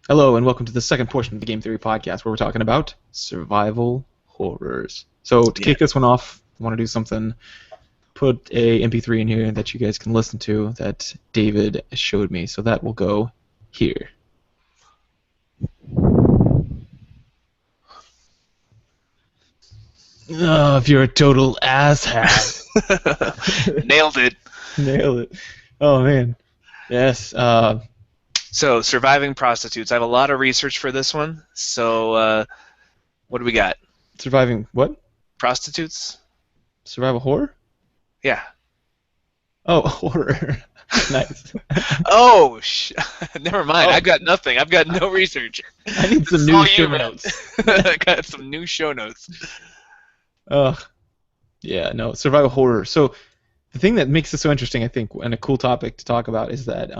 Hello, and welcome to the second portion of the Game Theory Podcast, where we're talking about survival horrors. So, to kick this one off, I want to do something. Put a MP3 in here that you guys can listen to that David showed me. So that will go here. Oh, if you're a total asshat. Nailed it. Nailed it. Oh, man. Yes. So, surviving prostitutes. I have a lot of research for this one. So, what do we got? Surviving what? Prostitutes? Survival horror? Yeah. Oh, horror. Nice. Oh, never mind. Oh. I've got nothing. I've got no research. I need some It's new all show you, man. notes. I got some new show notes. Ugh. Yeah, no, survival horror. So the thing that makes this so interesting, I think, and a cool topic to talk about is that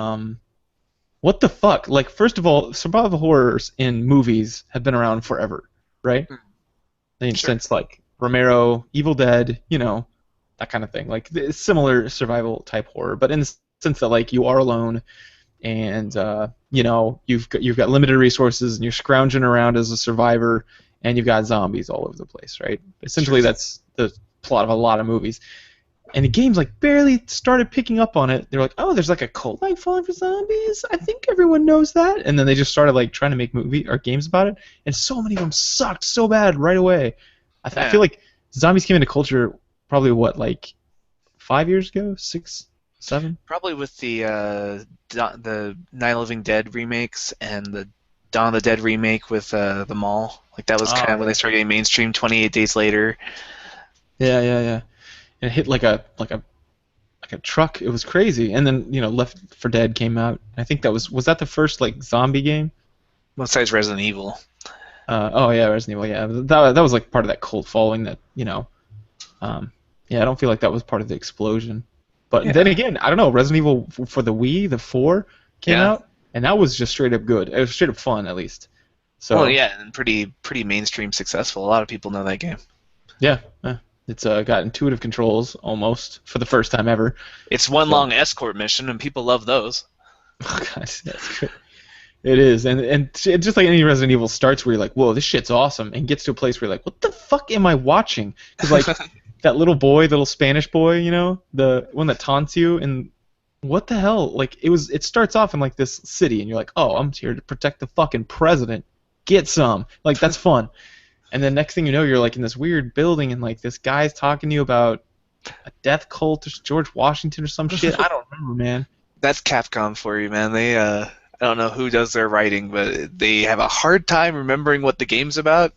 what the fuck? Like, first of all, survival horrors in movies have been around forever, right? Sure. Since like Romero, Evil Dead, that kind of thing. Like similar survival type horror, but in the sense that like you are alone and you've got limited resources and you're scrounging around as a survivor and you've got zombies all over the place, right? Essentially, that's the plot of a lot of movies. And the games like barely started picking up on it. They're like, oh, there's like a cult like following for zombies. I think everyone knows that. And then they just started like trying to make movie or games about it. And so many of them sucked so bad right away. I feel like zombies came into culture probably like 5 years ago, 6, 7. Probably with the Night of the Living Dead remakes and the Dawn of the Dead remake with the Mall. Like that was kind of when they started getting mainstream. 28 Days Later. Yeah. And it hit like a truck. It was crazy. And then Left 4 Dead came out. I think was that the first like zombie game? Besides Resident Evil. Oh yeah, Resident Evil. Yeah, that was like part of that cult following that I don't feel like that was part of the explosion. But then again, I don't know. Resident Evil for the Wii, the 4 came out, and that was just straight up good. It was straight up fun, at least. So. Well, yeah, and pretty mainstream successful. A lot of people know that game. Yeah. It's got intuitive controls almost for the first time ever. It's one long escort mission, and people love those. Oh gosh, that's good. It is, and just like any Resident Evil starts where you're like, whoa, this shit's awesome, and gets to a place where you're like, what the fuck am I watching? Because like that little Spanish boy, the one that taunts you, and what the hell? Like it starts off in like this city, and you're like, oh, I'm here to protect the fucking president. Get some. Like that's fun. And then next thing you know, you're like in this weird building, and like this guy's talking to you about a death cult or George Washington or some shit. I don't remember, man. That's Capcom for you, man. They I don't know who does their writing, but they have a hard time remembering what the game's about.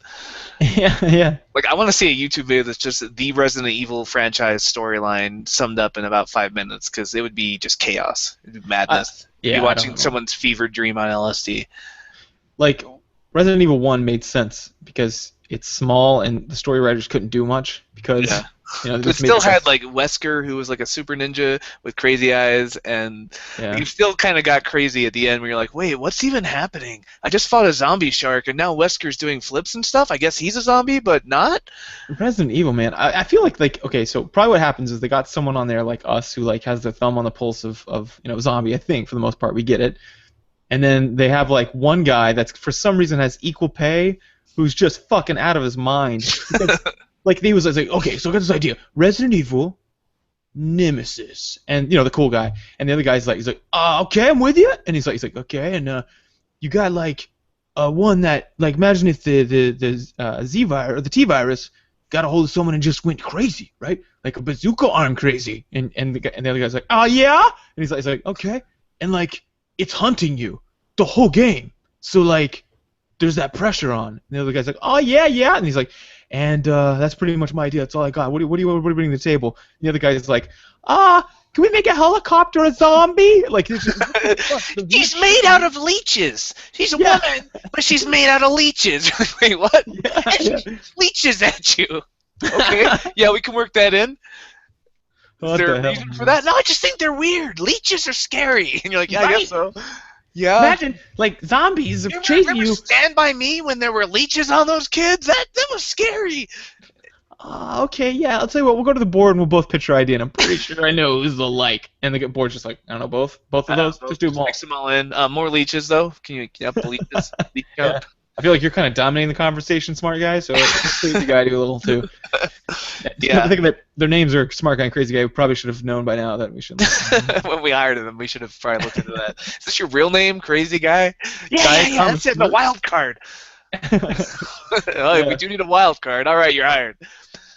Yeah. Like I want to see a YouTube video that's just the Resident Evil franchise storyline summed up in about 5 minutes, because it would be just chaos. It'd be madness. Yeah, you'd be watching someone's fever dream on LSD. Like Resident Evil 1 made sense because it's small and the story writers couldn't do much because it still had like Wesker, who was like a super ninja with crazy eyes, and you still kind of got crazy at the end where you're like, wait, what's even happening? I just fought a zombie shark and now Wesker's doing flips and stuff. I guess he's a zombie, but not. Resident Evil, man. I feel like okay, so probably what happens is they got someone on there like us who like has their thumb on the pulse of zombie. I think for the most part we get it. And then they have like one guy that's for some reason has equal pay who's just fucking out of his mind. Like he was like, okay, so I got this idea: Resident Evil, Nemesis, and the cool guy, and the other guy's like, he's like, okay, I'm with you, and he's like, okay, and you got like one that like imagine if the Z virus or the T virus got a hold of someone and just went crazy, right? Like a bazooka arm crazy, and the other guy's like, oh yeah, and he's like, okay, and like it's hunting you the whole game, so like there's that pressure on. And the other guy's like, oh yeah, and he's like, and that's pretty much my idea. That's all I got. What do you bring to the table? And the other guy's like, can we make a helicopter a zombie? Like it's just, she's made out of leeches. She's a woman, but she's made out of leeches. Wait, what? Leeches at you. Okay, yeah, we can work that in. Is there a reason for that? No, I just think they're weird. Leeches are scary. And you're like, yeah, I guess so. Yeah. Imagine, like, zombies chasing you. Stand By Me when there were leeches on those kids? That was scary. Okay, yeah, I'll tell you what, we'll go to the board and we'll both pitch our idea, and I'm pretty sure I know who's the like. And the board's just like, I don't know, both of those? Just do them all. Mix them all in. More leeches, though. Can you up the leeches? Leech Yeah. count? I feel like you're kind of dominating the conversation, smart guy, so crazy guy do a little too. Yeah. I think that their names are smart guy and crazy guy. We probably should have known by now that we shouldn't. When we hired them, we should have probably looked into that. Is this your real name, Crazy Guy? Guy That's it. The wild card. Oh, we do need a wild card. All right, you're hired.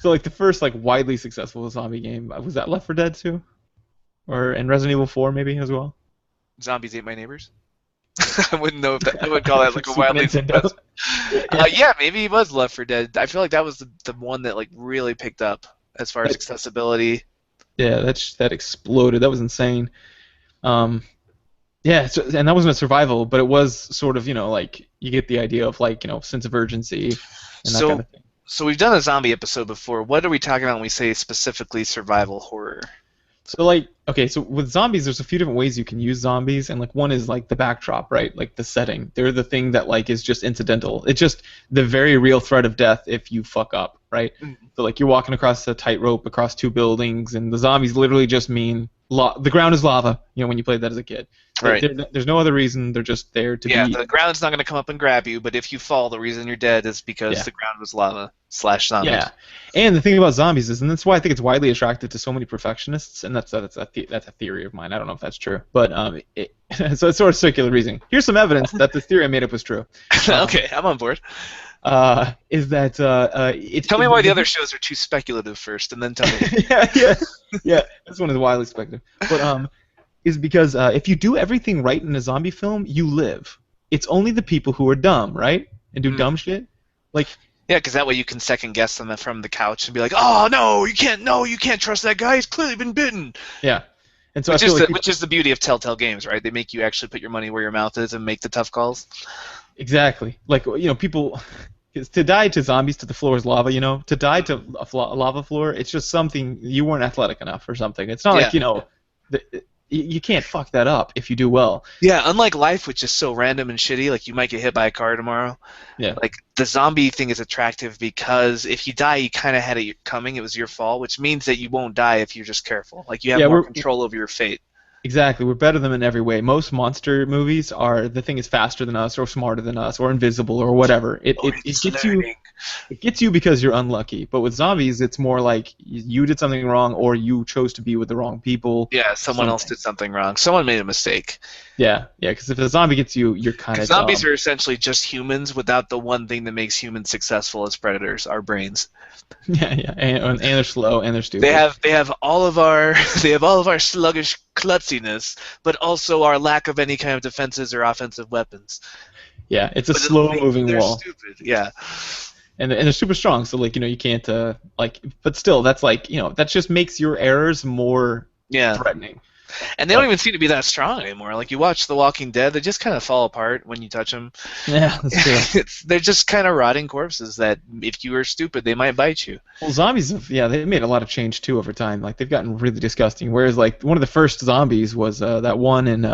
So like the first like widely successful zombie game was that Left 4 Dead 2, and Resident Evil 4 maybe as well. Zombies Ate My Neighbors. I wouldn't know if that. I would call that like a Super wildly Nintendo. successful. Yeah, maybe it was Left 4 Dead. I feel like that was the one that like really picked up as far as accessibility. Yeah, that exploded. That was insane. Yeah, and that wasn't a survival, but it was sort of, like you get the idea of like, sense of urgency and that kind of thing. So we've done a zombie episode before. What are we talking about when we say specifically survival horror? So like, okay, so with zombies, there's a few different ways you can use zombies, and like one is like the backdrop, right? Like the setting. They're the thing that like is just incidental. It's just the very real threat of death if you fuck up, right? Mm-hmm. So like you're walking across a tightrope across two buildings, and the zombies literally just mean the ground is lava. When you played that as a kid. Right. There's no other reason. They're just there to be. Yeah, the ground's not going to come up and grab you, but if you fall, the reason you're dead is because the ground was lava/zombies. Yeah, and the thing about zombies is, and that's why I think it's widely attractive to so many perfectionists, and that's a theory of mine. I don't know if that's true, but so it's sort of circular reasoning. Here's some evidence that this theory I made up was true. Okay, I'm on board. Is that tell me why the other shows are too speculative first, and then tell me. yeah. This one is wildly speculative, but is because if you do everything right in a zombie film, you live. It's only the people who are dumb, right, and do dumb shit, like. Yeah, because that way you can second guess them from the couch and be like, "Oh no, you can't trust that guy. He's clearly been bitten." Yeah, and so which is the beauty of Telltale Games, right? They make you actually put your money where your mouth is and make the tough calls. Exactly. Like people, to die to zombies to the floor is lava. To die to a lava floor, it's just something you weren't athletic enough or something. It's not like you can't fuck that up if you do well. Yeah, unlike life, which is so random and shitty, like you might get hit by a car tomorrow. Yeah. Like the zombie thing is attractive because if you die, you kind of had it coming. It was your fault, which means that you won't die if you're just careful. Like you have more control over your fate. Exactly. We're better than them in every way. Most monster movies are the thing is faster than us or smarter than us or invisible or whatever. It gets you. It gets you because you're unlucky. But with zombies, it's more like you did something wrong or you chose to be with the wrong people. Yeah, someone else did something wrong. Someone made a mistake. Yeah. Because if a zombie gets you, you're kind of zombies are essentially just humans without the one thing that makes humans successful as predators: our brains. Yeah, and they're slow and they're stupid. They have all of our sluggish klutziness, but also our lack of any kind of defenses or offensive weapons. Yeah, it's a slow-moving wall. They're stupid. Yeah. And they're super strong, so like you can't but still that's like that just makes your errors more threatening. And they don't even seem to be that strong anymore. Like you watch The Walking Dead, they just kind of fall apart when you touch them. Yeah, that's true. They're just kind of rotting corpses that if you were stupid, they might bite you. Well, zombies they made a lot of change too over time. Like they've gotten really disgusting. Whereas like one of the first zombies was that one in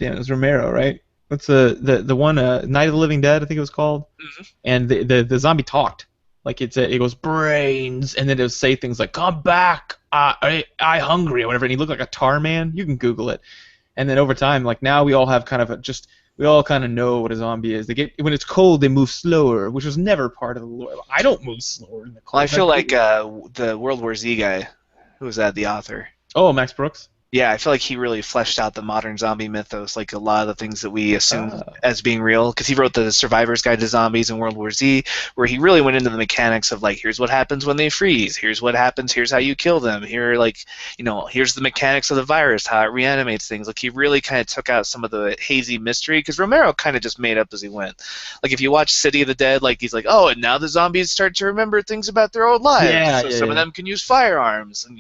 it was Romero, right? What's the one Night of the Living Dead, I think it was called. Mm-hmm. And the zombie talked. Like it goes brains, and then it would say things like "Come back, I hungry" or whatever. And he looked like a tar man. You can Google it. And then over time, like now we all have we all kind of know what a zombie is. When it's cold, they move slower, which was never part of the lore. I don't move slower in the cold. Well, I feel like the World War Z guy, who was that, the author? Oh, Max Brooks. Yeah, I feel like he really fleshed out the modern zombie mythos, like a lot of the things that we assume as being real, because he wrote the Survivor's Guide to Zombies in World War Z, where he really went into the mechanics of, like, here's what happens when they freeze, here's what happens, here's how you kill them, here's the mechanics of the virus, how it reanimates things. Like, he really kind of took out some of the hazy mystery, because Romero kind of just made up as he went. Like, if you watch City of the Dead, like, he's like, oh, and now the zombies start to remember things about their old lives, some of them can use firearms, and,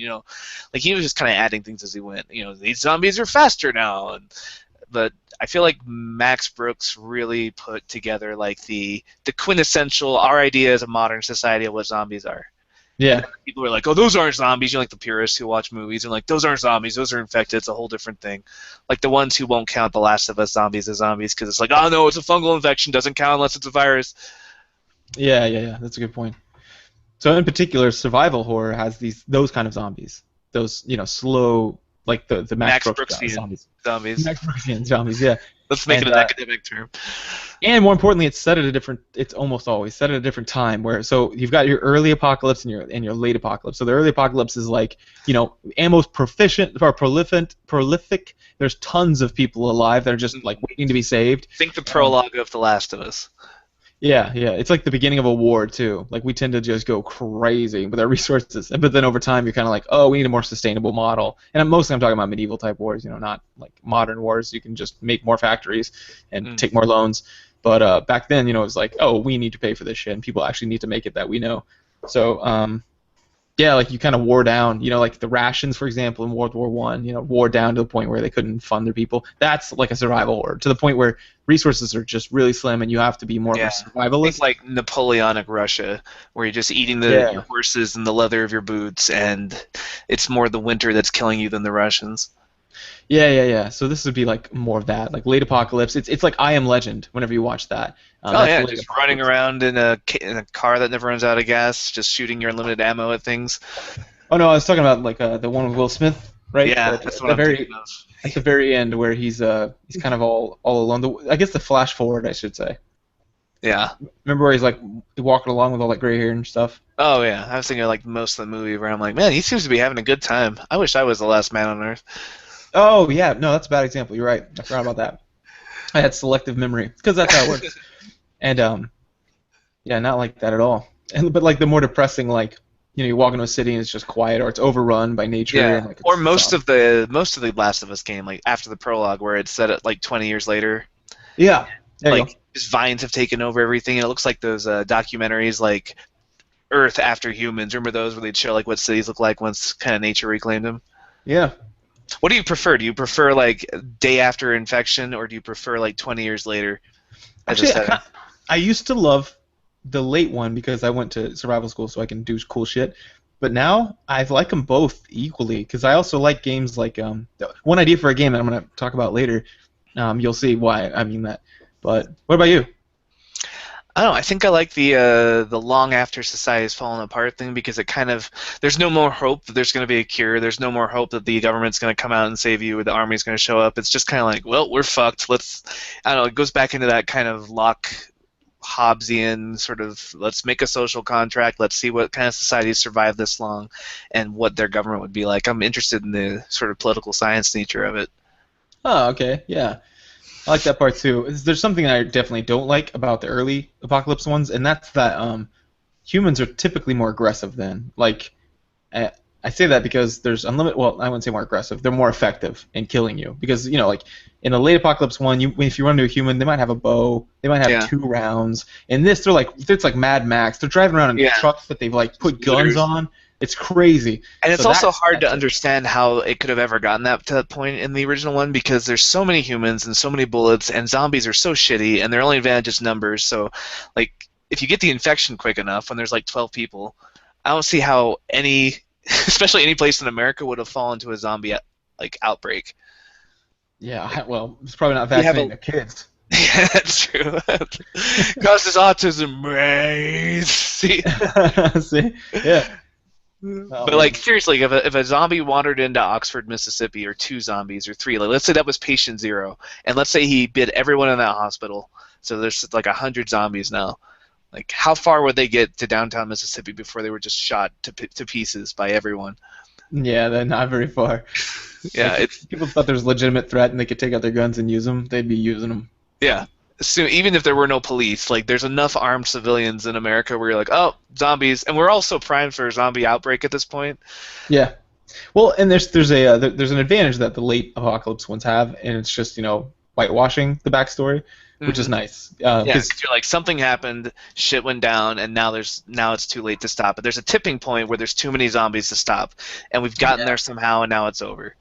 like, he was just kind of adding things as he went. These zombies are faster now, but I feel like Max Brooks really put together like the quintessential our idea as a modern society of what zombies are. Yeah. People are like, oh, those aren't zombies. You're like the purists who watch movies and like, those aren't zombies. Those are infected. It's a whole different thing. Like the ones who won't count The Last of Us zombies as zombies because it's like, oh no, it's a fungal infection. Doesn't count unless it's a virus. Yeah. That's a good point. So in particular, survival horror has those kind of zombies. Those slow, like the Max Brooks Brooksian zombies. Max Brooksian zombies, yeah. Let's make it an academic term. And more importantly, it's almost always set at a different time. So you've got your early apocalypse and your late apocalypse. So the early apocalypse is like, ammo's proficient or prolific. There's tons of people alive that are just like waiting to be saved. Think the prologue of The Last of Us. Yeah. It's like the beginning of a war too. Like we tend to just go crazy with our resources, but then over time you're kind of like, oh, we need a more sustainable model. And mostly I'm talking about medieval type wars, not like modern wars. You can just make more factories and take more loans. But back then, it was like, oh, we need to pay for this shit, and people actually need to make it that we know. So yeah, like you kind of wore down, like the rations, for example, in World War I, wore down to the point where they couldn't fund their people. That's like a survival war, to the point where resources are just really slim and you have to be more of a survivalist. It's like Napoleonic Russia, where you're just eating your horses and the leather of your boots, and it's more the winter that's killing you than the Russians. Yeah. So this would be like more of that, like late apocalypse. It's like I Am Legend whenever you watch that. Just running around in a car that never runs out of gas, just shooting your unlimited ammo at things. Oh no, I was talking about like the one with Will Smith, right? Yeah, that's what I'm thinking of. At the very end, where he's kind of all alone. I guess the flash forward, I should say. Yeah. Remember where he's like walking along with all that gray hair and stuff? Oh yeah, I was thinking of, like most of the movie where I'm like, man, he seems to be having a good time. I wish I was the last man on Earth. Oh yeah, no, that's a bad example. You're right. I forgot about that. I had selective memory because that's how it works. And yeah, not like that at all. But like the more depressing, like you walk into a city and it's just quiet, or it's overrun by nature. Yeah. And, like, or most of the Last of Us game, like after the prologue, where it's set at like 20 years later. Yeah. Like these vines have taken over everything, and it looks like those documentaries like Earth After Humans. Remember those where they'd show like what cities look like once kind of nature reclaimed them? Yeah. What do you prefer? Do you prefer like day after infection, or do you prefer like 20 years later? Actually, I used to love the late one because I went to survival school, so I can do cool shit. But now I like them both equally because I also like games like one idea for a game that I'm gonna talk about later. You'll see why I mean that. But what about you? I don't know. I think I like the long after society's fallen apart thing, because it kind of, there's no more hope that there's going to be a cure. There's no more hope that the government's going to come out and save you, or the army's going to show up. It's just kind of like, well, we're fucked. I don't know. It goes back into that kind of Locke Hobbesian sort of, let's make a social contract. Let's see what kind of societies survive this long, and what their government would be like. I'm interested in the sort of political science nature of it. Oh, okay, yeah. I like that part too. There's something I definitely don't like about the early apocalypse ones, and that's that humans are typically more aggressive then. Like, I say that because there's unlimited. Well, I wouldn't say more aggressive. They're more effective in killing you because like in the late apocalypse one, if you run into a human, they might have a bow, they might have 2 rounds. In this, it's like Mad Max. They're driving around in trucks that they've like put guns on. It's crazy. And it's also hard to understand how it could have ever gotten to that point in the original one, because there's so many humans and so many bullets, and zombies are so shitty, and their only advantage is numbers. So, like, if you get the infection quick enough when there's like 12 people, I don't see how especially any place in America, would have fallen to a zombie outbreak. Yeah, well, it's probably not vaccinating their kids. Yeah, that's true. Causes autism, right? See? See? Yeah. But like seriously, if a zombie wandered into Oxford, Mississippi, or 2 zombies or 3, like let's say that was patient 0, and let's say he bit everyone in that hospital, so there's like 100 zombies now. Like, how far would they get to downtown Mississippi before they were just shot to pieces by everyone? Yeah, they're not very far. Yeah, like, if people thought there was a legitimate threat and they could take out their guns and use them, they'd be using them. Yeah. So even if there were no police, like there's enough armed civilians in America where you're like, oh, zombies, and we're also primed for a zombie outbreak at this point. Yeah, well, and there's an advantage that the late apocalypse ones have, and it's just whitewashing the backstory, which is nice. Because you're like, something happened, shit went down, and now it's too late to stop. But there's a tipping point where there's too many zombies to stop, and we've gotten there somehow, and now it's over.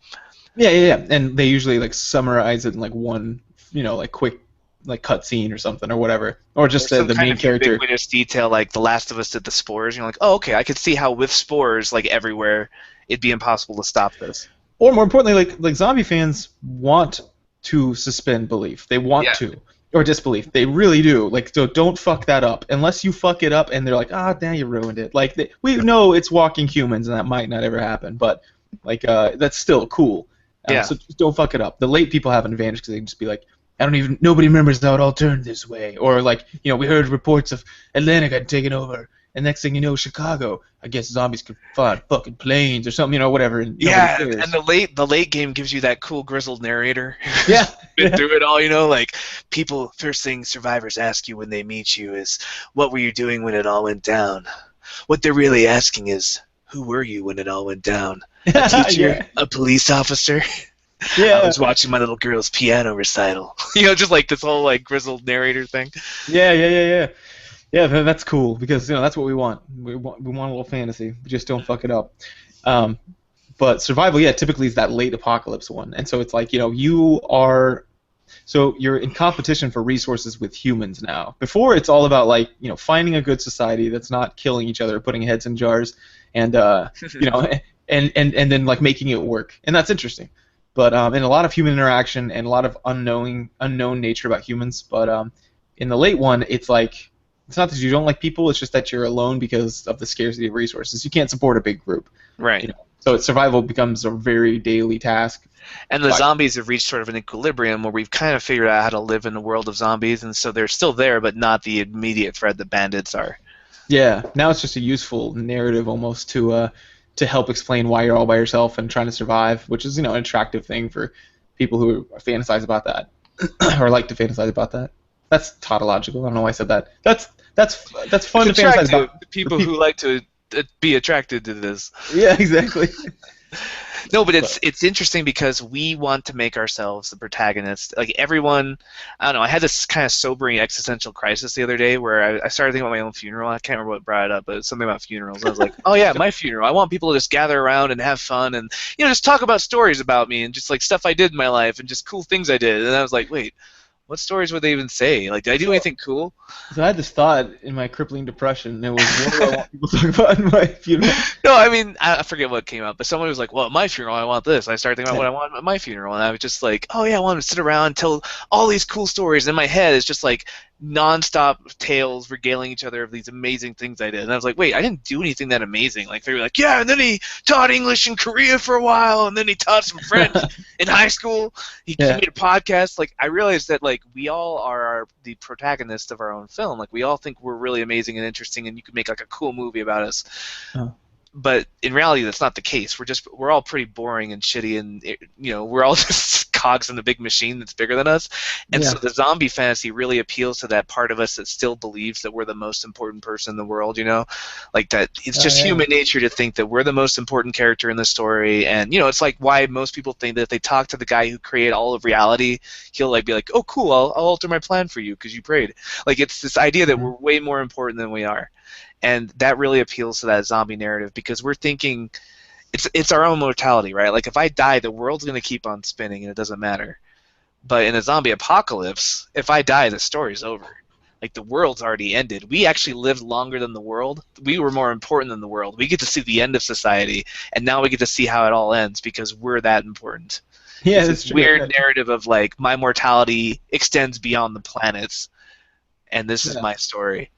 Yeah, and they usually like summarize it in like one, like quick. Like cutscene or something or whatever, or just the main character. Ubiquitous detail, like The Last of Us did the spores. You're like, oh, okay, I could see how with spores like everywhere, it'd be impossible to stop this. Or more importantly, like zombie fans want to suspend belief. They want to. or disbelief. They really do. Like, so don't fuck that up. Unless you fuck it up and they're like, ah, damn, you ruined it. Like, we know it's walking humans and that might not ever happen, but like, that's still cool. Yeah. So just don't fuck it up. The late people have an advantage because they can just be like, nobody remembers how it all turned this way. Or like, we heard reports of Atlanta got taken over. And next thing you know, Chicago, I guess zombies could fly fucking planes or something, whatever. And yeah, and the late game gives you that cool grizzled narrator. Yeah. Been through it all, like people. First thing survivors ask you when they meet you is, "What were you doing when it all went down?" What they're really asking is, "Who were you when it all went down?" A teacher, Yeah. A police officer. Yeah. I was watching my little girl's piano recital. Just like this whole like grizzled narrator thing. Yeah. Yeah, that's cool because that's what we want. We want a little fantasy. We just don't fuck it up. But survival, typically is that late apocalypse one, and so it's like you're in competition for resources with humans now. Before it's all about like finding a good society that's not killing each other, putting heads in jars, and and then like making it work, and that's interesting. But in a lot of human interaction and a lot of unknown nature about humans. But in the late one, it's like. It's not that you don't like people, it's just that you're alone because of the scarcity of resources. You can't support a big group. Right. So survival becomes a very daily task. And the zombies have reached sort of an equilibrium where we've kind of figured out how to live in the world of zombies, and so they're still there, but not the immediate threat that bandits are. Yeah, now it's just a useful narrative almost to help explain why you're all by yourself and trying to survive, which is an attractive thing for people who fantasize about that or like to fantasize about that. That's tautological. I don't know why I said that. That's fun to fantasize about. People who like to be attracted to this. Yeah, exactly. No, but it's interesting because we want to make ourselves the protagonist. Like everyone, I don't know. I had this kind of sobering existential crisis the other day where I started thinking about my own funeral. I can't remember what brought it up, but it's something about funerals. I was like, oh yeah, my funeral. I want people to just gather around and have fun and just talk about stories about me and just like stuff I did in my life and just cool things I did. And I was like, wait. What stories would they even say? Like, did I do anything cool? So I had this thought in my crippling depression, and it was, what do I want people to talk about in my funeral? No, I mean, I forget what came up, but someone was like, well, at my funeral, I want this. And I started thinking about what I want at my funeral, and I was just like, oh, yeah, I want to sit around and tell all these cool stories. And in my head, it's just like nonstop tales regaling each other of these amazing things I did. And I was like, wait, I didn't do anything that amazing. Like, they were like, yeah, and then he taught English in Korea for a while, and then he taught some French in high school. He made a podcast. Like, I realized that, like, we all are the protagonists of our own film. Like, we all think we're really amazing and interesting, and you could make, like, a cool movie about us. Oh. But in reality, that's not the case. We're all pretty boring and shitty, and we're all just cogs in the big machine that's bigger than us. And so the zombie fantasy really appeals to that part of us that still believes that we're the most important person in the world. Like that. It's just human nature to think that we're the most important character in the story. And it's like why most people think that if they talk to the guy who created all of reality, he'll like be like, "Oh, cool, I'll alter my plan for you because you prayed." Like it's this idea that we're way more important than we are. And that really appeals to that zombie narrative because we're thinking it's our own mortality, right? Like if I die, the world's going to keep on spinning and it doesn't matter. But in a zombie apocalypse, if I die, the story's over. Like the world's already ended. We actually lived longer than the world. We were more important than the world. We get to see the end of society, and now we get to see how it all ends because we're that important. Yeah, it's this weird narrative of like my mortality extends beyond the planets, and this is my story.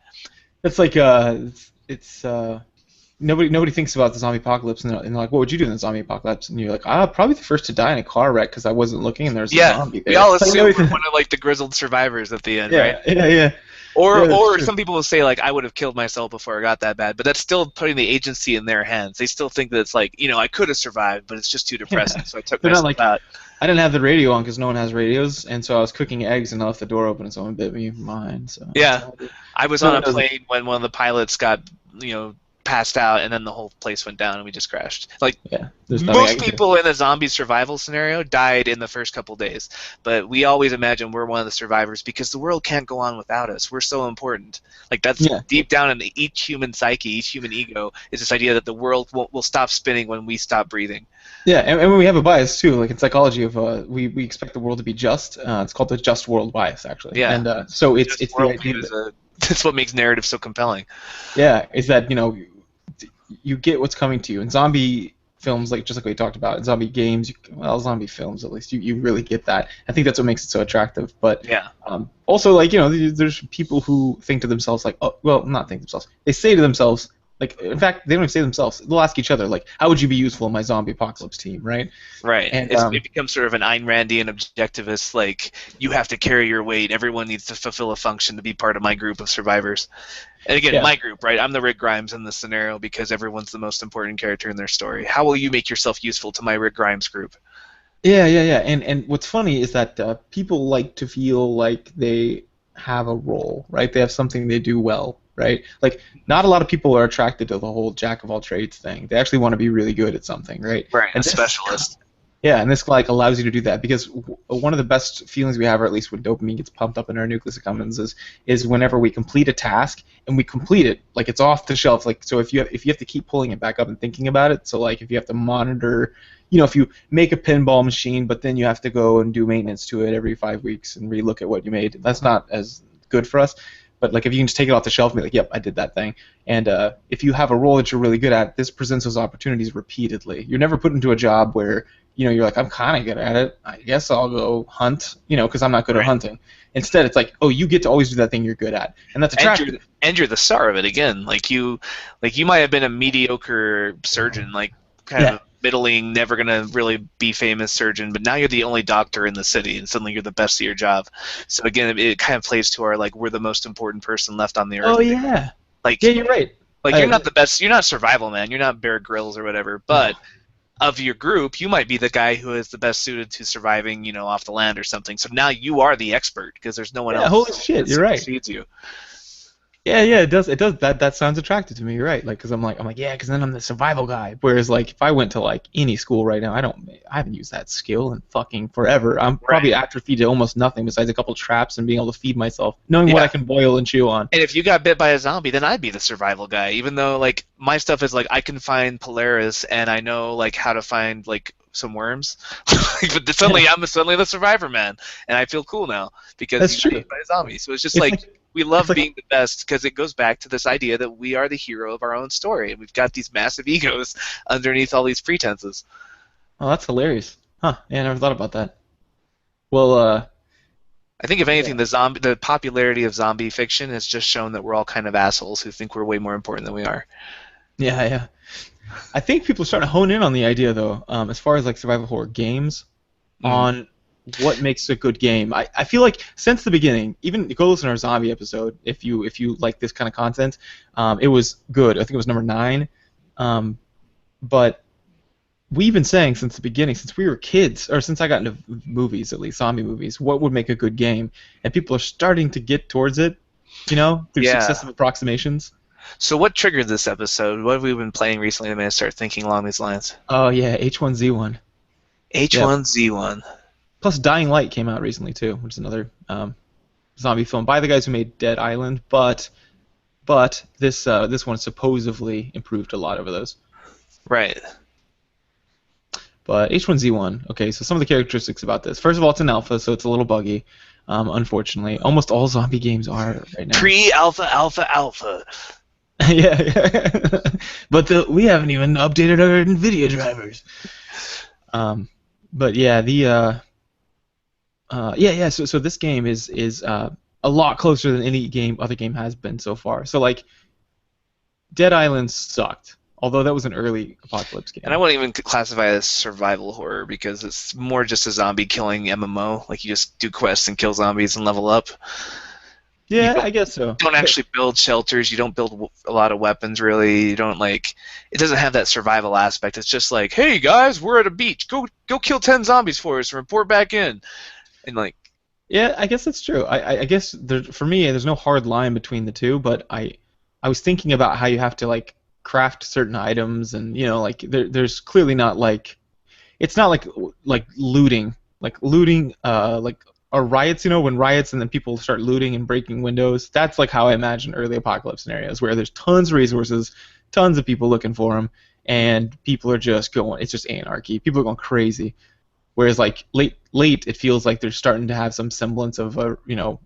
It's like nobody thinks about the zombie apocalypse, and they're like, "What would you do in the zombie apocalypse?" And you're like, probably the first to die in a car wreck because I wasn't looking and there's a zombie there." We all assume we're one of like the grizzled survivors at the end, right? Yeah. Or some people will say like, "I would have killed myself before it got that bad," but that's still putting the agency in their hands. They still think that it's like, I could have survived, but it's just too depressing, so I took myself out. I didn't have the radio on because no one has radios, and so I was cooking eggs and I left the door open and someone bit me in mine. So yeah, I was on a plane when one of the pilots got passed out, and then the whole place went down and we just crashed. Like most people in a zombie survival scenario died in the first couple days, but we always imagine we're one of the survivors because the world can't go on without us. We're so important. Like that's deep down in each human psyche, each human ego is this idea that the world will stop spinning when we stop breathing. Yeah, and we have a bias too. Like in psychology, of we expect the world to be just. It's called the just world bias, actually. Yeah. And so it's the idea that's what makes narrative so compelling. Yeah, is that you get what's coming to you. In zombie films, like just like we talked about, zombie games, well, zombie films at least, you really get that. I think that's what makes it so attractive. But Yeah. also, like, there's people who think to themselves, like, oh, well, not think to themselves. They say to themselves, like, in fact, they don't even say to themselves. They'll ask each other, like, how would you be useful in my zombie apocalypse team, right? Right. And It becomes sort of an Ayn Randian objectivist, like, you have to carry your weight. Everyone needs to fulfill a function to be part of my group of survivors. And again, Yeah. my group, right? I'm the Rick Grimes in this scenario because everyone's the most important character in their story. How will you make yourself useful to my Rick Grimes group? Yeah. And what's funny is that people like to feel like they have a role, right? They have something they do well, right? Like, not a lot of people are attracted to the whole jack of all trades thing. They actually want to be really good at something, right? Right, And a specialist. Yeah, and this like allows you to do that because one of the best feelings we have, or at least when dopamine gets pumped up in our nucleus accumbens, is whenever we complete a task and we complete it, like it's off the shelf. Like, so if you have to keep pulling it back up and thinking about it, so like if you have to monitor, if you make a pinball machine, but then you have to go and do maintenance to it every 5 weeks and relook at what you made, that's not as good for us. But like if you can just take it off the shelf and be like, yep, I did that thing. And if you have a role that you're really good at, this presents those opportunities repeatedly. You're never put into a job where you're like, I'm kind of good at it. I guess I'll go hunt, because I'm not good at hunting. Instead, it's like, oh, you get to always do that thing you're good at, and that's attractive. And you're the star of it again. Like you might have been a mediocre surgeon, like kind of a middling, never gonna really be famous surgeon, but now you're the only doctor in the city, and suddenly you're the best at your job. So again, it kind of plays to our like we're the most important person left on the earth. Oh yeah. Like yeah, you're right. Like you're not the best. You're not survival man. You're not Bear Grylls or whatever, but. No. Of your group, you might be the guy who is the best suited to surviving, off the land or something. So now you are the expert because there's no one else. Holy shit, you're right. You. Yeah, it does. That sounds attractive to me. You're right. Like, because I'm like, yeah, because then I'm the survival guy. Whereas, like, if I went to like any school right now, I haven't used that skill in fucking forever. I'm probably atrophied to almost nothing besides a couple traps and being able to feed myself, knowing what I can boil and chew on. And if you got bit by a zombie, then I'd be the survival guy. Even though like my stuff is like I can find Polaris and I know like how to find like some worms, but suddenly I'm suddenly the survivor man, and I feel cool now because that's true. Bit by a zombie. So it's just like we love being the best because it goes back to this idea that we are the hero of our own story, and we've got these massive egos underneath all these pretenses. Oh, that's hilarious. Huh? Yeah, I never thought about that. Well, I think if anything, the popularity of zombie fiction has just shown that we're all kind of assholes who think we're way more important than we are. Yeah. I think people are starting to hone in on the idea, though, as far as like survival horror games, on what makes a good game. I feel like since the beginning, even go listen to our zombie episode if you like this kind of content. It was good. I think it was number 9. But we've been saying since the beginning, since we were kids, or since I got into movies, at least zombie movies, what would make a good game, and people are starting to get towards it, through successive approximations. So what triggered this episode? What have we been playing recently that made us start thinking along these lines? Oh yeah, H1Z1. H1Z1. Plus Dying Light came out recently too, which is another zombie film by the guys who made Dead Island, but this one supposedly improved a lot over those. Right. But H1Z1, okay, so some of the characteristics about this. First of all, it's an alpha, so it's a little buggy, unfortunately. Almost all zombie games are right now. Pre-alpha. yeah. But we haven't even updated our NVIDIA drivers. But yeah, so this game is a lot closer than any other game has been so far. So like, Dead Island sucked. Although that was an early apocalypse game. And I wouldn't even classify it as survival horror because it's more just a zombie killing MMO. Like you just do quests and kill zombies and level up. Yeah, I guess so. You don't actually build shelters. You don't build a lot of weapons, really. You don't it doesn't have that survival aspect. It's just like, hey guys, we're at a beach. Go kill 10 zombies for us and report back in. And yeah, I guess that's true. I guess for me, there's no hard line between the two. But I was thinking about how you have to craft certain items, and there's clearly not it's not like looting or riots, when riots and then people start looting and breaking windows. That's like how I imagine early apocalypse scenarios, where there's tons of resources, tons of people looking for them, and people are just going, it's just anarchy. People are going crazy. Whereas late it feels like they're starting to have some semblance of a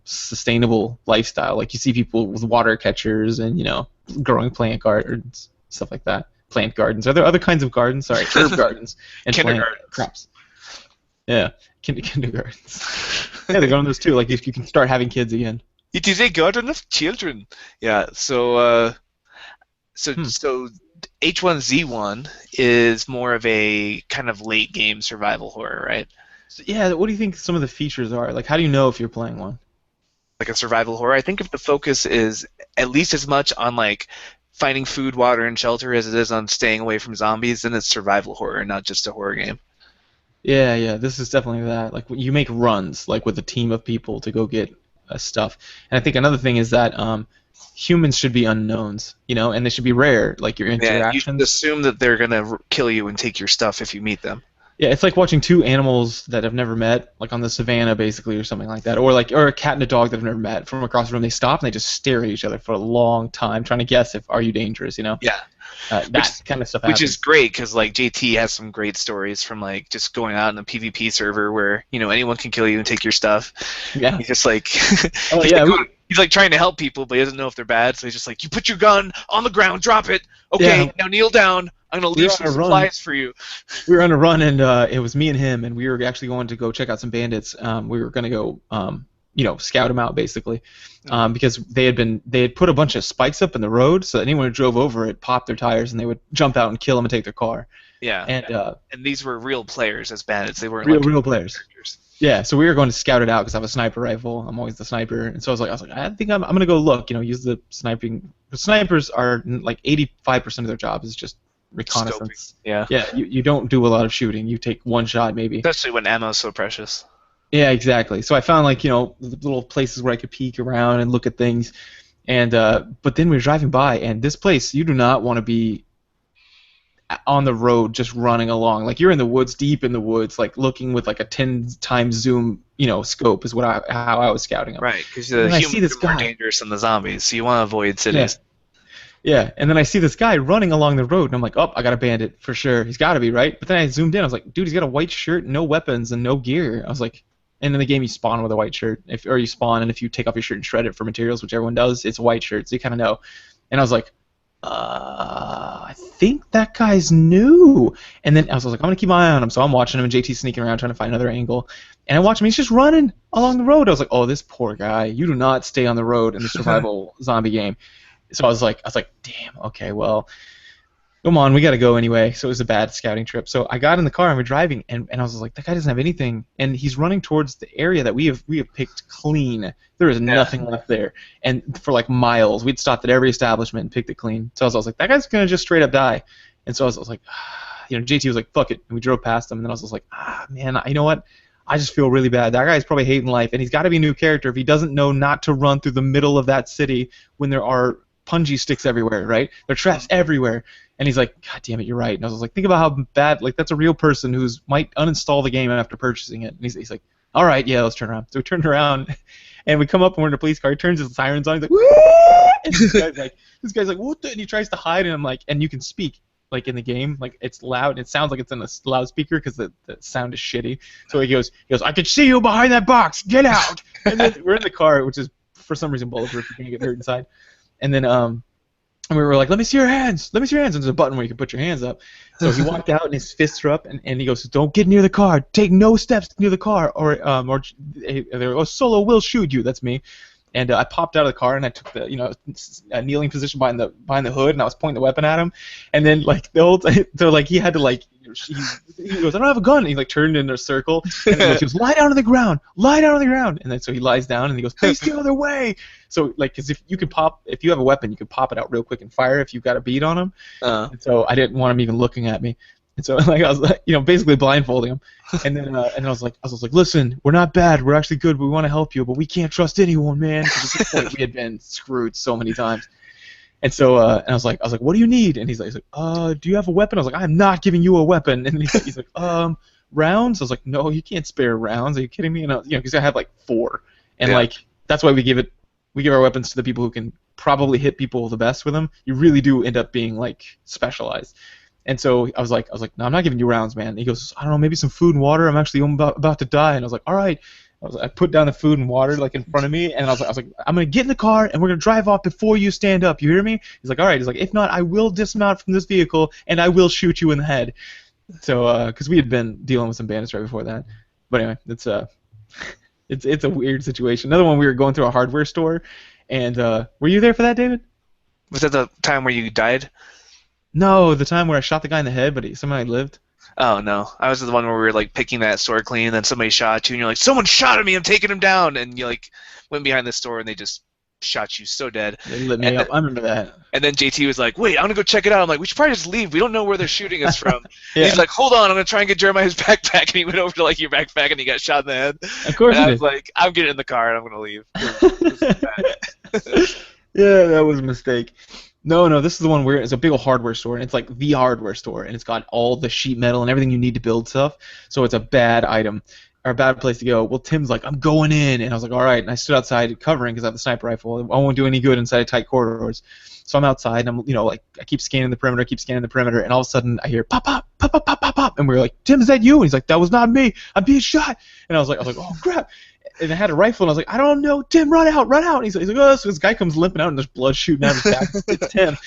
sustainable lifestyle. Like you see people with water catchers and growing plant gardens, stuff like that. plant gardens. Are there other kinds of gardens? Sorry, herb gardens and plant crops. Yeah, kindergartens. Yeah, they're going those too. Like you can start having kids again. It is a garden of children. Yeah. So H1Z1 is more of a kind of late game survival horror, right? So, yeah. What do you think some of the features are? Like, how do you know if you're playing one? Like a survival horror. I think if the focus is at least as much on like finding food, water, and shelter as it is on staying away from zombies, then it's survival horror, not just a horror game. Yeah. This is definitely that. Like, you make runs, like with a team of people to go get stuff. And I think another thing is that humans should be unknowns, and they should be rare, like your interactions. Yeah, you should assume that they're gonna kill you and take your stuff if you meet them. Yeah, it's like watching two animals that have never met, like on the savannah, basically, or something like that, or a cat and a dog that have never met. From across the room, they stop and they just stare at each other for a long time, trying to guess if are you dangerous, Yeah. That kind of stuff Which happens. is great because like JT has some great stories from like just going out in a PvP server where anyone can kill you and take your stuff. Yeah. He's just like Oh yeah. he's like trying to help people, but he doesn't know if they're bad. So he's just like, you put your gun on the ground, drop it. Okay, now kneel down. I'm gonna leave some supplies for you. We were on a run, and it was me and him, and we were actually going to go check out some bandits. We were gonna go, scout them out basically, because they had put a bunch of spikes up in the road, so that anyone who drove over it popped their tires, and they would jump out and kill them and take their car. Yeah. And these were real players as bandits. They weren't real players. Characters. Yeah, so we were going to scout it out because I have a sniper rifle. I'm always the sniper, and so I was like, I think I'm gonna go look. Use the sniping. The snipers are like 85% of their job is just reconnaissance. Scoping. Yeah. You don't do a lot of shooting. You take one shot maybe. Especially when ammo's so precious. Yeah, exactly. So I found little places where I could peek around and look at things, and but then we were driving by, and this place you do not want to be on the road just running along. Like you're in the woods, deep in the woods, like looking with like a 10 times zoom, scope is how I was scouting them. Right, because the humans are more dangerous than the zombies, so you want to avoid cities. Yeah, and then I see this guy running along the road, and I'm like, oh, I got a bandit for sure. He's got to be, right? But then I zoomed in. I was like, dude, he's got a white shirt, no weapons, and no gear. I was like, and in the game you spawn with a white shirt, or you spawn, and if you take off your shirt and shred it for materials, which everyone does, it's a white shirt, so you kind of know. And I was like, I think that guy's new. And then I was like, I'm going to keep my eye on him. So I'm watching him, and JT's sneaking around trying to find another angle. And I watch him, he's just running along the road. I was like, oh, this poor guy. You do not stay on the road in the survival zombie game. So I was like, damn, okay, well, come on, we got to go anyway. So it was a bad scouting trip. So I got in the car and we're driving, and I was like, that guy doesn't have anything. And he's running towards the area that we have picked clean. There is nothing left there. And for like miles, we'd stopped at every establishment and picked it clean. So I was like, that guy's going to just straight up die. And so I was like, JT was like, fuck it. And we drove past him, and then I was just like, man, you know what? I just feel really bad. That guy's probably hating life, and he's got to be a new character if he doesn't know not to run through the middle of that city when there are punji sticks everywhere, right? There are traps everywhere. And he's like, God damn it, you're right. And I was like, think about how bad, like, that's a real person who's might uninstall the game after purchasing it. And he's like, all right, yeah, let's turn around. So we turned around, and we come up, and we're in a police car. He turns his sirens on. He's like, woo! And this guy's like, what the? And he tries to hide, and I'm like, and you can speak, like, in the game. Like, it's loud, and it sounds like it's in a loudspeaker because the sound is shitty. So he goes, I can see you behind that box. Get out! And then we're in the car, which is, for some reason, bulletproof. You're going to get hurt inside. And then we were like, let me see your hands. Let me see your hands. And there's a button where you can put your hands up. So he walked out, and his fists are up, and he goes, don't get near the car. Take no steps near the car, or Solo will shoot you. That's me. And I popped out of the car, and I took the kneeling position behind the hood, and I was pointing the weapon at him. And then like the whole time, so like he had to like he goes, I don't have a gun. And he like turned in a circle, and he goes, lie down on the ground, lie down on the ground. And then so he lies down, and he goes, face the other way. So like, because if you have a weapon, you can pop it out real quick and fire if you've got a bead on him. And so I didn't want him even looking at me. And so like I was like, basically blindfolding him, and then I was like, listen, we're not bad, we're actually good, we want to help you, but we can't trust anyone, man. Because at this point we had been screwed so many times. And so and I was like, what do you need? And he's like, do you have a weapon? I was like, I'm not giving you a weapon. And he's like, rounds? I was like, no, you can't spare rounds. Are you kidding me? And because I have like 4, and like that's why we give our weapons to the people who can probably hit people the best with them. You really do end up being like specialized. And so I was like, no, I'm not giving you rounds, man. And he goes, I don't know, maybe some food and water. I'm actually about to die. And I was like, all right. I put down the food and water like in front of me, and I was like, I'm gonna get in the car and we're gonna drive off before you stand up. You hear me? He's like, all right. He's like, if not, I will dismount from this vehicle and I will shoot you in the head. So, because we had been dealing with some bandits right before that. But anyway, it's a weird situation. Another one, we were going through a hardware store, and were you there for that, David? Was that the time where you died? No, the time where I shot the guy in the head, but somehow he lived. Oh, no. I was the one where we were, like, picking that store clean, and then somebody shot at you, and you're like, someone shot at me, I'm taking him down! And you, like, went behind the store, and they just shot you so dead. They lit me up. I remember that. And then JT was like, wait, I'm going to go check it out. I'm like, we should probably just leave. We don't know where they're shooting us from. Yeah. And he's like, hold on, I'm going to try and get Jeremiah's backpack. And he went over to, like, your backpack, and he got shot in the head. Of course and he I was did. like, I'm getting in the car, and I'm going to leave. It was bad. Yeah, that was a mistake. No, this is the one where it's a big old hardware store, and it's like the hardware store, and it's got all the sheet metal and everything you need to build stuff, so it's a bad item, or a bad place to go. Well, Tim's like, I'm going in, and I was like, all right, and I stood outside covering because I have the sniper rifle. I won't do any good inside tight corridors. So I'm outside, and I'm, like, I keep scanning the perimeter, and all of a sudden I hear pop, pop, pop, pop, pop, pop, pop, and we're like, Tim, is that you? And he's like, that was not me. I'm being shot. And I was like, oh crap. And I had a rifle, and I was like, I don't know, Tim, run out. And he's like, oh, so this guy comes limping out, and there's blood shooting out of his back. It's Tim.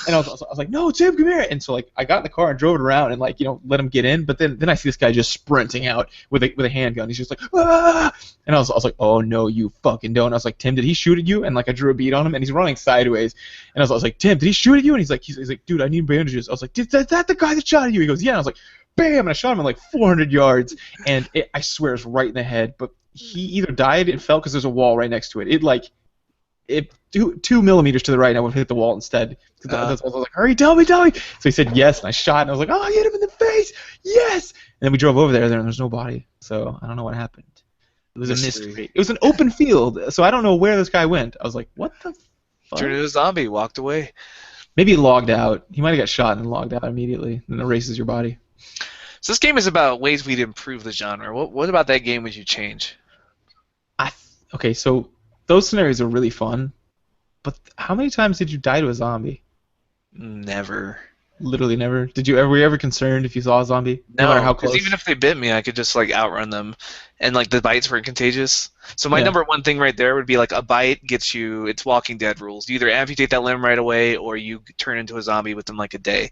And I was like, no, Tim, come here. And so, like, I got in the car and drove it around and, like, let him get in. But then I see this guy just sprinting out with a handgun. He's just like, ah! And I was like, oh, no, you fucking don't. And I was like, Tim, did he shoot at you? And, like, I drew a bead on him, and he's running sideways. And I was like, Tim, did he shoot at you? And he's like, dude, I need bandages. I was like, is that the guy that shot at you? He goes, yeah. And I was like, bam! And I shot him at, like, 400 yards. And I swear it's right in the head. But he either died and fell because there's a wall right next to it. It 2 millimeters to the right, and I would have hit the wall instead. I was like, hurry, tell me. So he said yes, and I shot, and I was like, oh, I hit him in the face, yes! And then we drove over there, and there's no body. So I don't know what happened. It was a mystery. It was an open field, so I don't know where this guy went. I was like, what the fuck? Turned into a zombie, walked away. Maybe he logged out. He might have got shot and logged out immediately, and erases your body. So this game is about ways we'd improve the genre. What about that game would you change? Okay, so those scenarios are really fun, but how many times did you die to a zombie? Never. Literally never. Were you ever concerned if you saw a zombie? No matter how close? Because even if they bit me, I could just, like, outrun them. And, like, the bites weren't contagious. So my Yeah. number one thing right there would be, like, a bite gets you, it's Walking Dead rules. You either amputate that limb right away, or you turn into a zombie within, like, a day.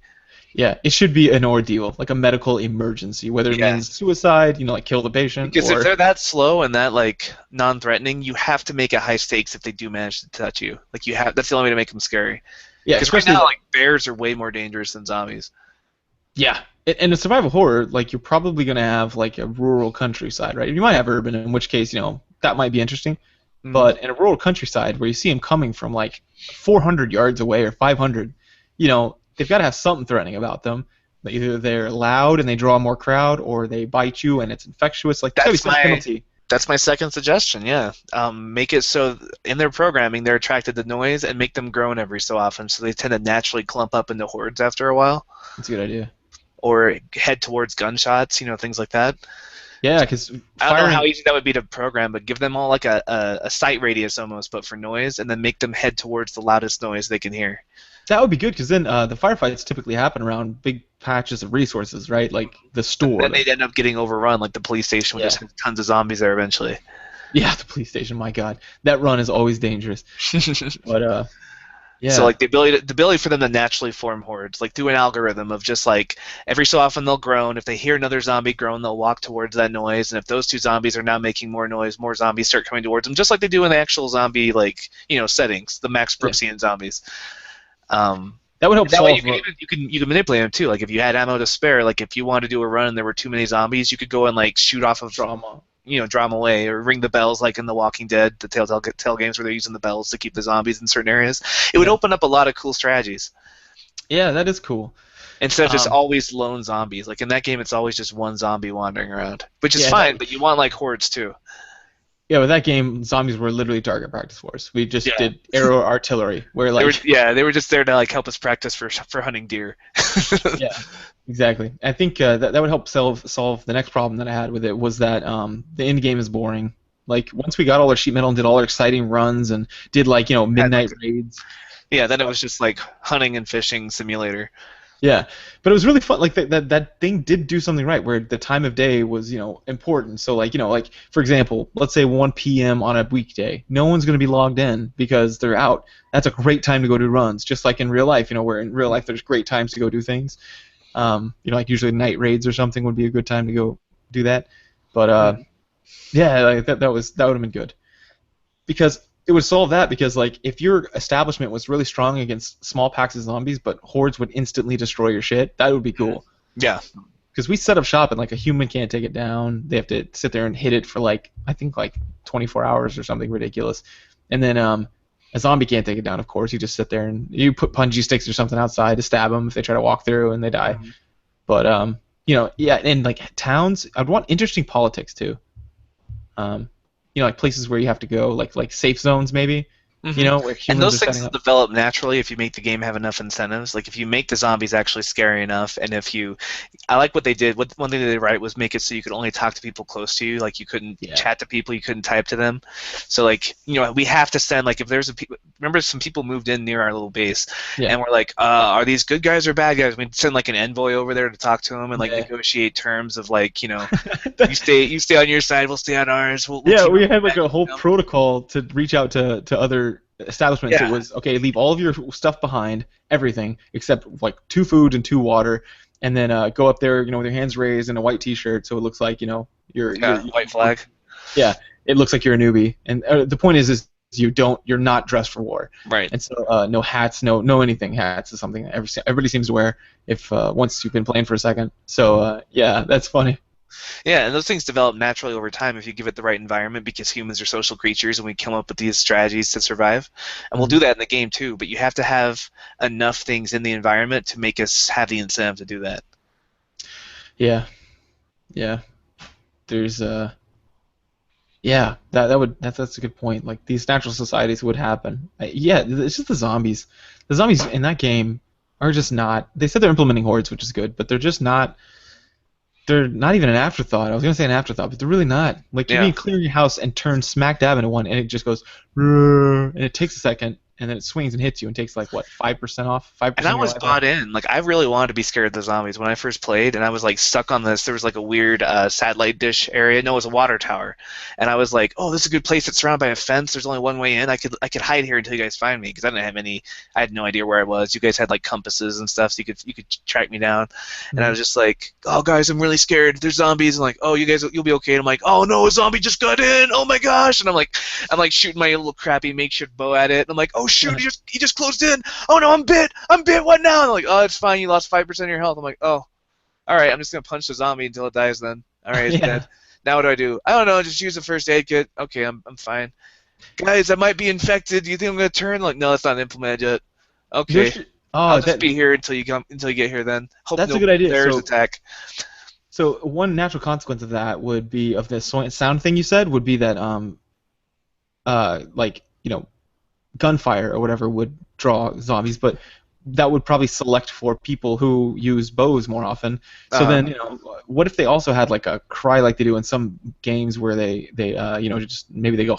Yeah, it should be an ordeal, like a medical emergency, whether it means suicide, like kill the patient. Because or... if they're that slow and that, like, non-threatening, you have to make it high stakes if they do manage to touch you. Like, that's the only way to make them scary. Yeah, because right now, like, bears are way more dangerous than zombies. Yeah, and in survival horror, like, you're probably gonna have like a rural countryside, right? You might have urban, in which case, that might be interesting. Mm-hmm. But in a rural countryside where you see them coming from like 400 yards away or 500, they've got to have something threatening about them. Either they're loud and they draw more crowd, or they bite you and it's infectious. Like, that's some penalty. That's my second suggestion, yeah. Make it so in their programming they're attracted to noise, and make them groan every so often, so they tend to naturally clump up into hordes after a while. That's a good idea. Or head towards gunshots, things like that. Yeah, because I don't know how easy that would be to program, but give them all like a sight radius almost, but for noise, and then make them head towards the loudest noise they can hear. That would be good, because then the firefights typically happen around big patches of resources, right? Like the store. And then they'd end up getting overrun, like the police station would just have tons of zombies there eventually. Yeah, the police station, my God. That run is always dangerous. But, yeah. So, like, the ability for them to naturally form hordes, like, through an algorithm of just, like, every so often they'll groan. If they hear another zombie groan, they'll walk towards that noise. And if those two zombies are now making more noise, more zombies start coming towards them, just like they do in the actual zombie, like, settings, the Max Brooksian zombies. That would help solve. You can manipulate them too. Like, if you had ammo to spare, like if you wanted to do a run and there were too many zombies, you could go and like shoot off of draw them away, or ring the bells like in The Walking Dead, the Telltale games where they're using the bells to keep the zombies in certain areas. It would open up a lot of cool strategies. Yeah, that is cool. Instead of just always lone zombies. Like in that game, it's always just one zombie wandering around, which is fine. But you want like hordes too. Yeah, with that game, zombies were literally target practice for us. We just did arrow artillery, where like they were just there to like help us practice for hunting deer. Yeah, exactly. I think that would help solve the next problem that I had with it, was that the end game is boring. Like once we got all our sheet metal and did all our exciting runs and did like midnight raids. Yeah, then it was just like hunting and fishing simulator. Yeah, but it was really fun. Like that thing did do something right, where the time of day was important. So like for example, let's say 1 p.m. on a weekday, no one's going to be logged in because they're out. That's a great time to go do runs, just like in real life. Where in real life there's great times to go do things. Like usually night raids or something would be a good time to go do that. But yeah, like that would have been good because it would solve that because like if your establishment was really strong against small packs of zombies but hordes would instantly destroy your shit, that would be cool. Yeah. Because we set up shop and like a human can't take it down. They have to sit there and hit it for like I think like 24 hours or something ridiculous. And then a zombie can't take it down, of course. You just sit there and you put punji sticks or something outside to stab them if they try to walk through and they die. Mm-hmm. But yeah, and like towns, I'd want interesting politics too. Like places where you have to go, like safe zones maybe. Mm-hmm. Where and those things will develop naturally if you make the game have enough incentives. Like if you make the zombies actually scary enough, and I like what they did. One thing they did right was make it so you could only talk to people close to you. Like you couldn't chat to people, you couldn't type to them. So like we have to send like if there's remember some people moved in near our little base, and we're like, are these good guys or bad guys? We'd send like an envoy over there to talk to them and like negotiate terms of like you stay on your side, we'll stay on ours. We had like a whole protocol to reach out to other establishments. It was okay, leave all of your stuff behind, everything except like 2 foods and 2 water, and then go up there with your hands raised and a white t-shirt so it looks like you're white flag. Yeah, it looks like you're a newbie, and the point is you're not dressed for war, right? And so no hats, no anything. Hats is something that everybody seems to wear if once you've been playing for a second. So yeah, that's funny. Yeah, and those things develop naturally over time if you give it the right environment because humans are social creatures and we come up with these strategies to survive. And we'll do that in the game too, but you have to have enough things in the environment to make us have the incentive to do that. Yeah. Yeah. There's that's a good point. Like these natural societies would happen. It's just the zombies. The zombies in that game are just not. They said they're implementing hordes, which is good, but they're just not. They're not even an afterthought. I was gonna say an afterthought, but they're really not. Like you can clear your house and turn smack dab into one, and it just goes, and it takes a second, and then it swings and hits you and takes like what 5% off. 5%. And I was bought in. Like I really wanted to be scared of the zombies when I first played, and I was like stuck on this. There was like a weird satellite dish area. No, it was a water tower, and I was like, oh, this is a good place. It's surrounded by a fence. There's only one way in. I could hide here until you guys find me because I didn't have any. I had no idea where I was. You guys had like compasses and stuff, so you could track me down. And I was just like, oh guys, I'm really scared. There's zombies. And like, oh, you guys, you'll be okay. And I'm like, oh no, a zombie just got in. Oh my gosh. And I'm like shooting my little crappy makeshift bow at it. And I'm like, oh shoot, he just closed in. Oh no, I'm bit. What now? And I'm like, oh, it's fine. You lost 5% of your health. I'm like, oh, all right. I'm just gonna punch the zombie until it dies. Then, all right, it's dead. Now what do? I don't know. Just use a first aid kit. Okay, I'm fine. Guys, I might be infected. Do you think I'm gonna turn? Like, no, it's not implemented yet. Okay. I'll just be here until you get here. Then. Hope that's a good idea. There's attack. So one natural consequence of that would be of the sound thing you said would be that gunfire or whatever would draw zombies, but that would probably select for people who use bows more often. So then, what if they also had like a cry like they do in some games where they just maybe they go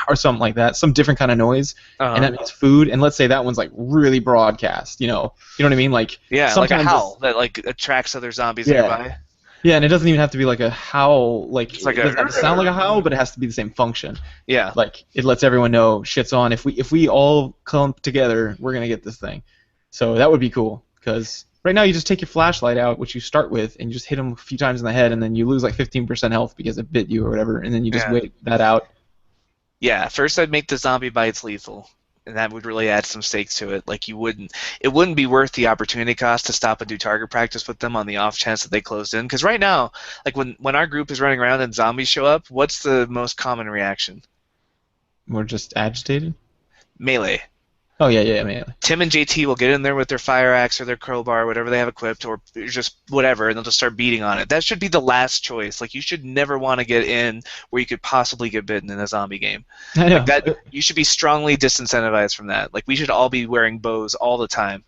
or something like that, some different kind of noise, and that means food. And let's say that one's like really broadcast. You know what I mean? Like like a howl that like attracts other zombies nearby. Yeah, and it doesn't even have to be like a howl. Like it doesn't have to sound like a howl, but it has to be the same function. Yeah. Like it lets everyone know shit's on. If we all come together, we're gonna get this thing. So that would be cool. Because right now you just take your flashlight out, which you start with, and you just hit them a few times in the head, and then you lose like 15% health because it bit you or whatever, and then you just wait that out. Yeah. First, I'd make the zombie bites lethal. And that would really add some stakes to it. Like it wouldn't be worth the opportunity cost to stop and do target practice with them on the off chance that they closed in. Because right now, like when our group is running around and zombies show up, what's the most common reaction? We're just agitated? Melee. Oh, yeah, melee. Tim and JT will get in there with their fire axe or their crowbar, or whatever they have equipped, or just whatever, and they'll just start beating on it. That should be the last choice. Like, you should never want to get in where you could possibly get bitten in a zombie game. I know. Like that, you should be strongly disincentivized from that. Like, we should all be wearing bows all the time.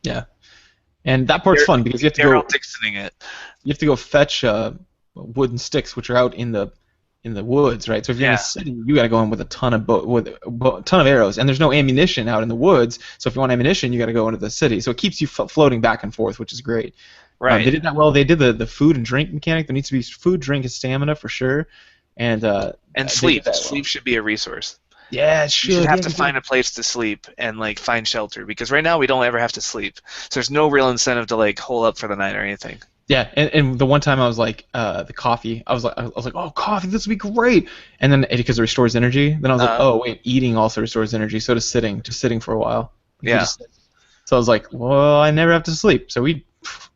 Yeah. And that part's fun because you have to Daryl Dixoning it. You have to go fetch wooden sticks, which are out in the in the woods, right? So if you're in Yeah. a city, you got to go in with a ton of ton of arrows, and there's no ammunition out in the woods. So if you want ammunition, you got to go into the city. So it keeps you floating back and forth, which is great. Right. They did that well. They did the food and drink mechanic. There needs to be food, drink, and stamina for sure. And sleep. Well. Sleep should be a resource. Yeah, it should. You should have to find a place to sleep and like find shelter, because right now we don't ever have to sleep. So there's no real incentive to like hole up for the night or anything. Yeah, and the one time I was like, the coffee, I was like, oh, coffee, this would be great. And then because it restores energy, then I was like, oh wait, eating also restores energy. So does sitting, just sitting for a while. Yeah. So I was like, well, I never have to sleep. So we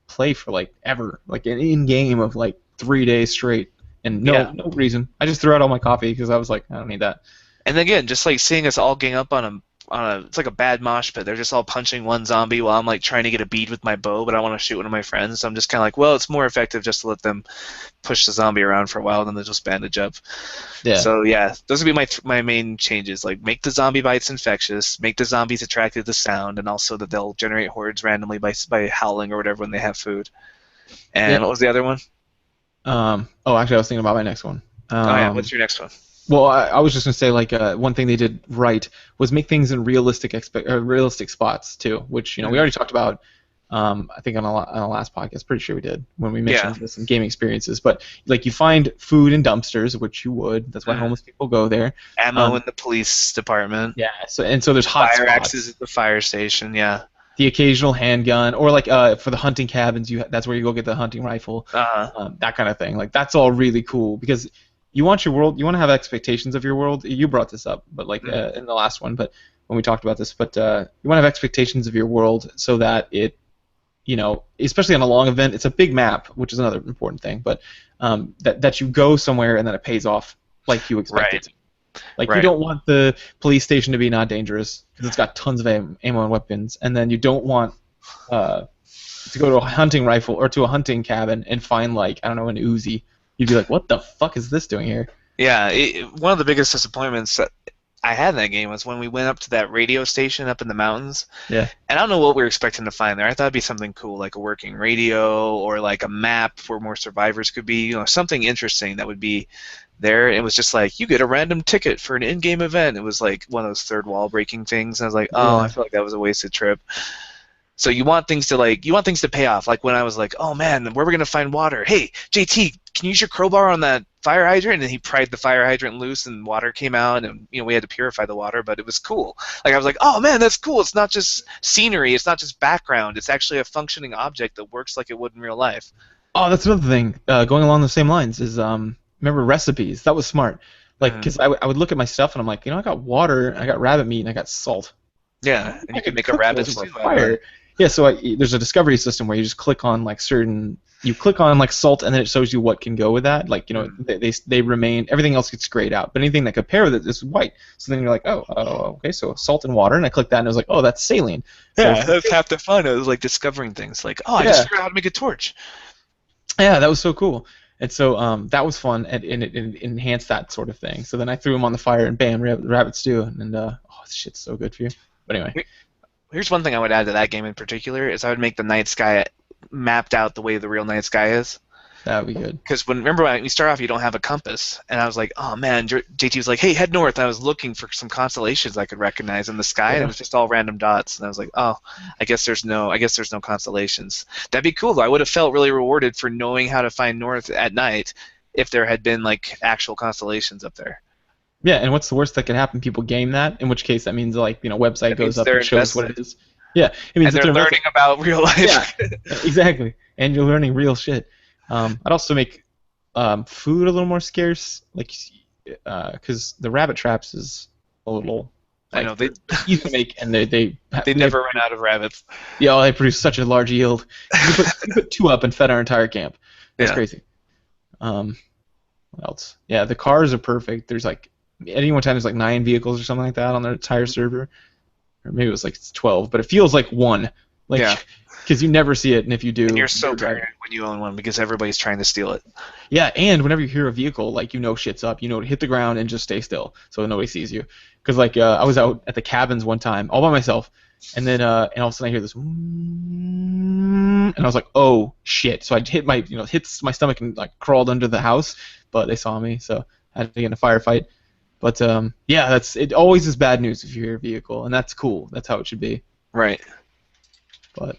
play for like ever, like an in-game of like 3 days straight, and no reason. I just threw out all my coffee because I was like, I don't need that. And again, just like seeing us all gang up on a it's like a bad mosh pit. They're just all punching one zombie while I'm like trying to get a bead with my bow, but I want to shoot one of my friends. So I'm just kind of like, well, it's more effective just to let them push the zombie around for a while, and then they'll just bandage up. Yeah. So yeah, those would be my main changes. Like make the zombie bites infectious, make the zombies attracted to sound, and also that they'll generate hordes randomly by howling or whatever when they have food. And what was the other one? Actually, I was thinking about my next one. What's your next one? Well, I was just gonna say like one thing they did right was make things in realistic spots too, which we already talked about. I think on a last podcast, pretty sure we did when we mentioned this in gaming experiences. But like you find food in dumpsters, which you would. That's why homeless people go there. Ammo in the police department. Yeah. So there's hot fire spots. axes at the fire station. Yeah. The occasional handgun, or like for the hunting cabins, that's where you go get the hunting rifle. That kind of thing. Like that's all really cool because you want your world. You want to have expectations of your world. You brought this up, but like in the last one, but when we talked about this, but you want to have expectations of your world so that it, especially on a long event, it's a big map, which is another important thing. But that you go somewhere and then it pays off like you expect it to. Like you don't want the police station to be not dangerous because it's got tons of ammo and weapons, and then you don't want to go to a hunting rifle or to a hunting cabin and find like an Uzi. You'd be like, what the fuck is this doing here? Yeah, one of the biggest disappointments that I had in that game was when we went up to that radio station up in the mountains. Yeah. And I don't know what we were expecting to find there. I thought it'd be something cool, like a working radio or like a map where more survivors could be, something interesting that would be there. It was just like, you get a random ticket for an in-game event. It was like one of those third wall breaking things. And I was like, I feel like that was a wasted trip. So you want things to pay off. Like when I was like, oh man, where are we gonna find water? Hey, JT, can you use your crowbar on that fire hydrant? And then he pried the fire hydrant loose, and water came out, and we had to purify the water, but it was cool. Like I was like, oh man, that's cool. It's not just scenery. It's not just background. It's actually a functioning object that works like it would in real life. Oh, that's another thing. Going along the same lines is remember recipes. That was smart. Like because I would look at my stuff and I'm like, I got water, I got rabbit meat, and I got salt. Yeah, and you can make a rabbit stew. Fire. Yeah, so there's a discovery system where you just click on like salt, and then it shows you what can go with that. Like they remain, everything else gets grayed out, but anything that could pair with it is white. So then you're like, okay, so salt and water, and I clicked that, and I was like, oh, that's saline. Yeah, that's half the fun. It was like discovering things. Like, I just figured out how to make a torch. Yeah, that was so cool. And so that was fun, and it enhanced that sort of thing. So then I threw them on the fire, and bam, rabbit stew, and this shit's so good for you. But anyway. Here's one thing I would add to that game in particular is I would make the night sky mapped out the way the real night sky is. That would be good. Because remember when you start off, you don't have a compass, and I was like, oh man, JT was like, hey, head north. And I was looking for some constellations I could recognize in the sky, and it was just all random dots. And I was like, oh, I guess there's no constellations. That'd be cool though. I would have felt really rewarded for knowing how to find north at night if there had been like actual constellations up there. Yeah, and what's the worst that could happen? People game that, in which case that means like website goes up and shows what it is. Yeah, it means and they're learning about real life. Yeah, exactly, and you're learning real shit. I'd also make food a little more scarce, like because the rabbit traps is a little. I know they easy to make, and they never run out of rabbits. Yeah, they produce such a large yield. You put 2 up and fed our entire camp. That's crazy. What else? Yeah, the cars are perfect. There's like. At any one time, there's like 9 vehicles or something like that on their entire server, or maybe it was like 12, but it feels like 1, like because you never see it, and if you do, and you're so paranoid when you own one because everybody's trying to steal it. Yeah, and whenever you hear a vehicle, like shit's up, to hit the ground and just stay still so nobody sees you. Because like I was out at the cabins one time all by myself, and then and all of a sudden I hear this, and I was like, oh shit! So I hit my hits my stomach and like crawled under the house, but they saw me, so. had to get in a firefight. But yeah, it always is bad news if you hear a vehicle, and that's cool. That's how it should be. Right. But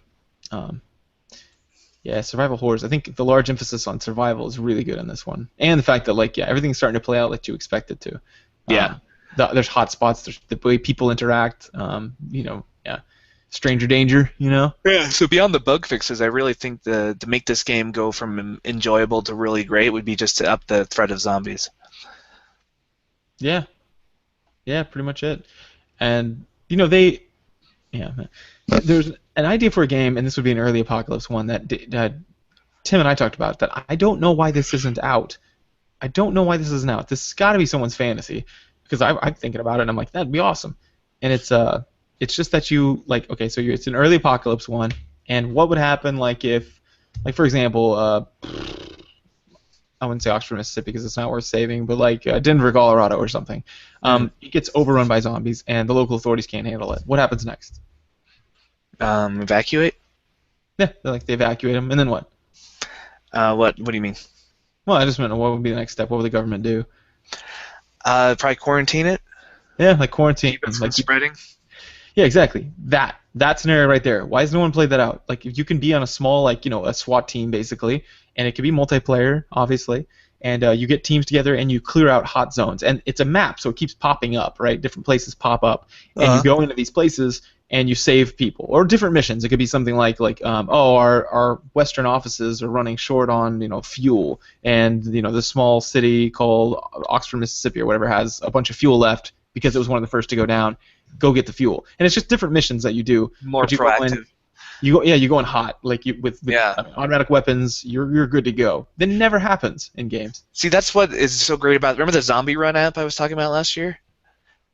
yeah, survival horrors. I think the large emphasis on survival is really good in this one, and the fact that like everything's starting to play out like you expect it to. Yeah. There's hot spots. There's the way people interact. Yeah, stranger danger. Yeah. So beyond the bug fixes, I really think to make this game go from enjoyable to really great would be just to up the threat of zombies. Yeah. Yeah, pretty much it. And there's an idea for a game, and this would be an early apocalypse one that Tim and I talked about. That I don't know why this isn't out. I don't know why this isn't out. This has got to be someone's fantasy, because I'm thinking about it and I'm like, that'd be awesome. And it's just that you like, okay, so it's an early apocalypse one, and what would happen like if, like for example, I wouldn't say Oxford, Mississippi, because it's not worth saving, but like Denver, Colorado, or something. It gets overrun by zombies, and the local authorities can't handle it. What happens next? Evacuate? Yeah, they evacuate them, and then what? What do you mean? Well, I just meant what would be the next step? What would the government do? Probably quarantine it. Yeah, like quarantine. Keep it from spreading. Yeah, exactly. That scenario right there. Why has no one played that out? Like, if you can be on a small, a SWAT team, basically, and it can be multiplayer, obviously, and you get teams together and you clear out hot zones. And it's a map, so it keeps popping up, right? Different places pop up, and you go into these places and you save people. Or different missions. It could be something like our Western offices are running short on, fuel, and, this small city called Oxford, Mississippi, or whatever, has a bunch of fuel left because it was one of the first to go down. Go get the fuel, and it's just different missions that you do. More proactive. You go in hot, like with automatic weapons. You're good to go. That never happens in games. See, that's what is so great about. Remember the Zombie Run app I was talking about last year?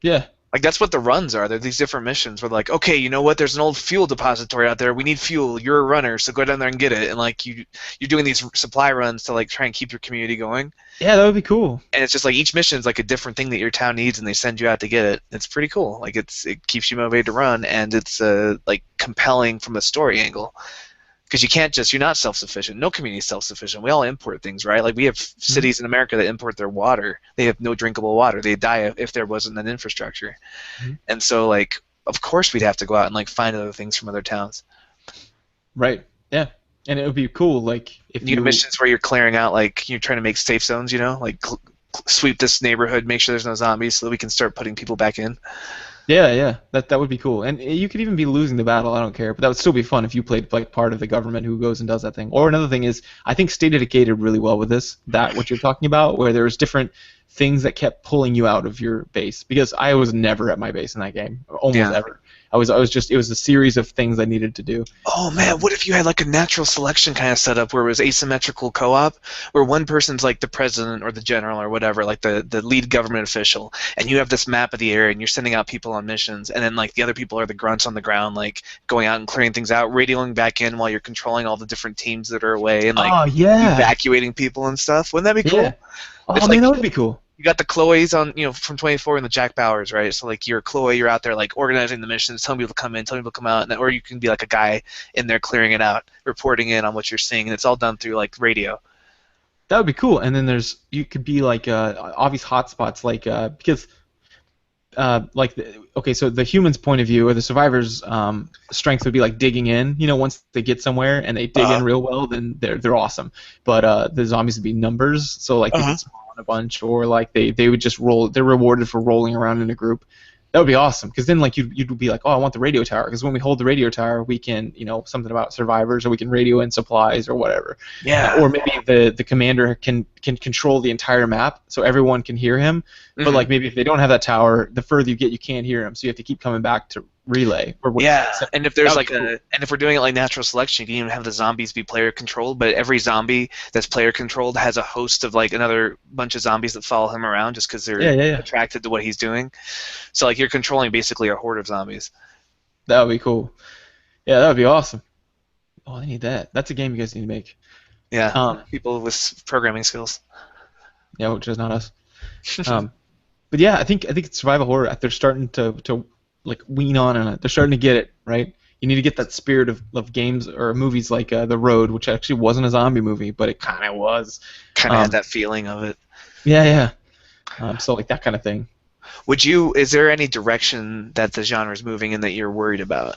Yeah. Like that's what the runs are. They're these different missions where like, okay, you know what? There's an old fuel depository out there. We need fuel. You're a runner, so go down there and get it. And like you're doing these supply runs to like try and keep your community going. Yeah, that would be cool. And it's just like each mission's like a different thing that your town needs, and they send you out to get it. It's pretty cool. Like it keeps you motivated to run, and it's like compelling from a story angle. Because you're not self-sufficient. No community is self-sufficient. We all import things, right? Like we have cities in America that import their water. They have no drinkable water. They die if there wasn't an infrastructure. And so, like, of course we'd have to go out and like find other things from other towns. Right. Yeah. And it would be cool, like if you have missions where you're clearing out, like you're trying to make safe zones. Like sweep this neighborhood, make sure there's no zombies, so that we can start putting people back in. Yeah, that would be cool, and you could even be losing the battle. I don't care, but that would still be fun if you played like part of the government who goes and does that thing. Or another thing is, I think State of Decay did really well with this. What you're talking about, where there's different things that kept pulling you out of your base, because I was never at my base in that game, almost ever. I was just, it was a series of things I needed to do. Oh man, what if you had like a natural selection kind of setup where it was asymmetrical co-op, where one person's like the president or the general or whatever, like the lead government official, and you have this map of the area and you're sending out people on missions, and then like the other people are the grunts on the ground, like going out and clearing things out, radioing back in while you're controlling all the different teams that are away and like evacuating people and stuff. Wouldn't that be cool? Oh man, that would be cool. You got the Chloes on, from 24 and the Jack Bowers, right? So like you're Chloe, you're out there like organizing the missions, telling people to come in, telling people to come out, or you can be like a guy in there clearing it out, reporting in on what you're seeing, and it's all done through like radio. That would be cool. And then you could be like obvious hotspots, like because so the human's point of view or the survivor's strength would be like digging in. Once they get somewhere and they dig in real well, then they're awesome. But the zombies would be numbers, so like they could spawn a bunch, or like they would just roll. They're rewarded for rolling around in a group. That would be awesome, because then like you'd be like, oh, I want the radio tower, because when we hold the radio tower, we can something about survivors, or we can radio in supplies or whatever. Yeah. Or maybe the commander can control the entire map, so everyone can hear him. But like maybe if they don't have that tower, the further you get, you can't hear him, so you have to keep coming back to relay. And if there's like and if we're doing it like natural selection, you can even have the zombies be player controlled, but every zombie that's player controlled has a host of like another bunch of zombies that follow him around just because they're attracted to what he's doing. So like you're controlling basically a horde of zombies. That would be cool. Yeah, that would be awesome. Oh, I need that. That's a game you guys need to make. Yeah. People with programming skills. Yeah, which is not us. But yeah, I think it's survival horror. They're starting to like wean on it. They're starting to get it, right? You need to get that spirit of games or movies like The Road, which actually wasn't a zombie movie, but it kind of was. Kind of had that feeling of it. Yeah. So like that kind of thing. Is there any direction that the genre is moving in that you're worried about?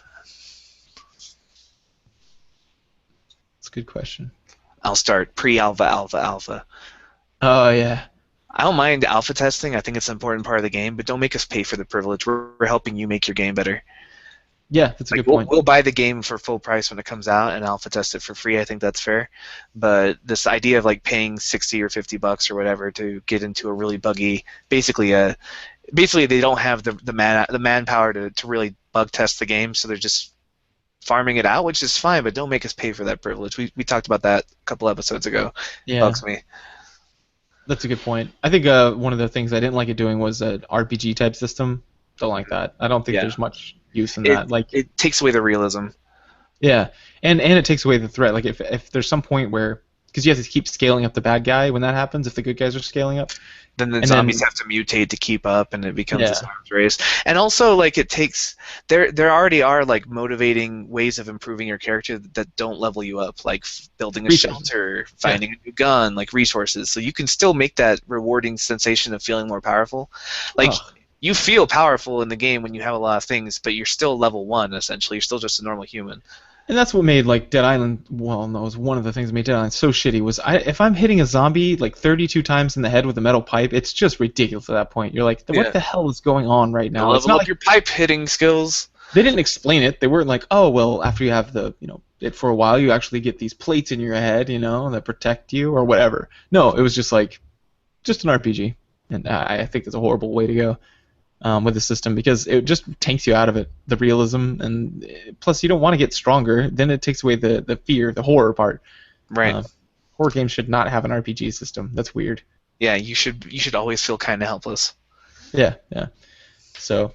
That's a good question. I'll start pre-alpha, alpha, alpha. Oh yeah. I don't mind alpha testing. I think it's an important part of the game, but don't make us pay for the privilege. We're helping you make your game better. Yeah, that's a good point. We'll buy the game for full price when it comes out and alpha test it for free. I think that's fair. But this idea of like paying $60 or $50 or whatever to get into a really buggy, basically they don't have the manpower to really bug test the game, so they're just farming it out, which is fine. But don't make us pay for that privilege. We talked about that a couple episodes ago. Yeah. Bugs me. That's a good point. I think one of the things I didn't like it doing was an RPG type system. Don't like that. I don't think there's much use in that. Like it takes away the realism. Yeah, and it takes away the threat. Like if there's some point where, because you have to keep scaling up the bad guy when that happens, if the good guys are scaling up, then the zombies have to mutate to keep up, and it becomes this arms race. And also, like, it takes there already are like motivating ways of improving your character that don't level you up, like building a shelter, finding a new gun, like resources. So you can still make that rewarding sensation of feeling more powerful. Like you feel powerful in the game when you have a lot of things, but you're still level 1 essentially. You're still just a normal human. And that's what made like Dead Island. Well, no, it was one of the things that made Dead Island so shitty. Was if I'm hitting a zombie like 32 times in the head with a metal pipe, it's just ridiculous at that point. You're like, what the hell is going on right now? Level up your pipe hitting skills. They didn't explain it. They weren't like, oh well, after you have it for a while, you actually get these plates in your head, that protect you or whatever. No, it was just like, just an RPG, and I think it's a horrible way to go. With the system, because it just takes you out of it, the realism, and plus you don't want to get stronger. Then it takes away the fear, the horror part. Right. Horror games should not have an RPG system. That's weird. Yeah, you should always feel kind of helpless. Yeah. So,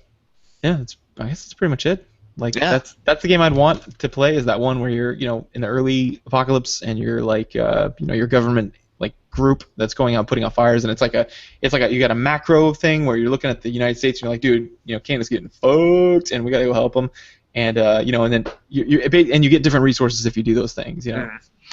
yeah, I guess that's pretty much it. Like that's the game I'd want to play. Is that one where you're in the early apocalypse and you're like your government like group that's going out putting out fires, and it's like you got a macro thing where you're looking at the United States and you're like, dude, Canada's getting fucked and we gotta go help them, and and then you get different resources if you do those things,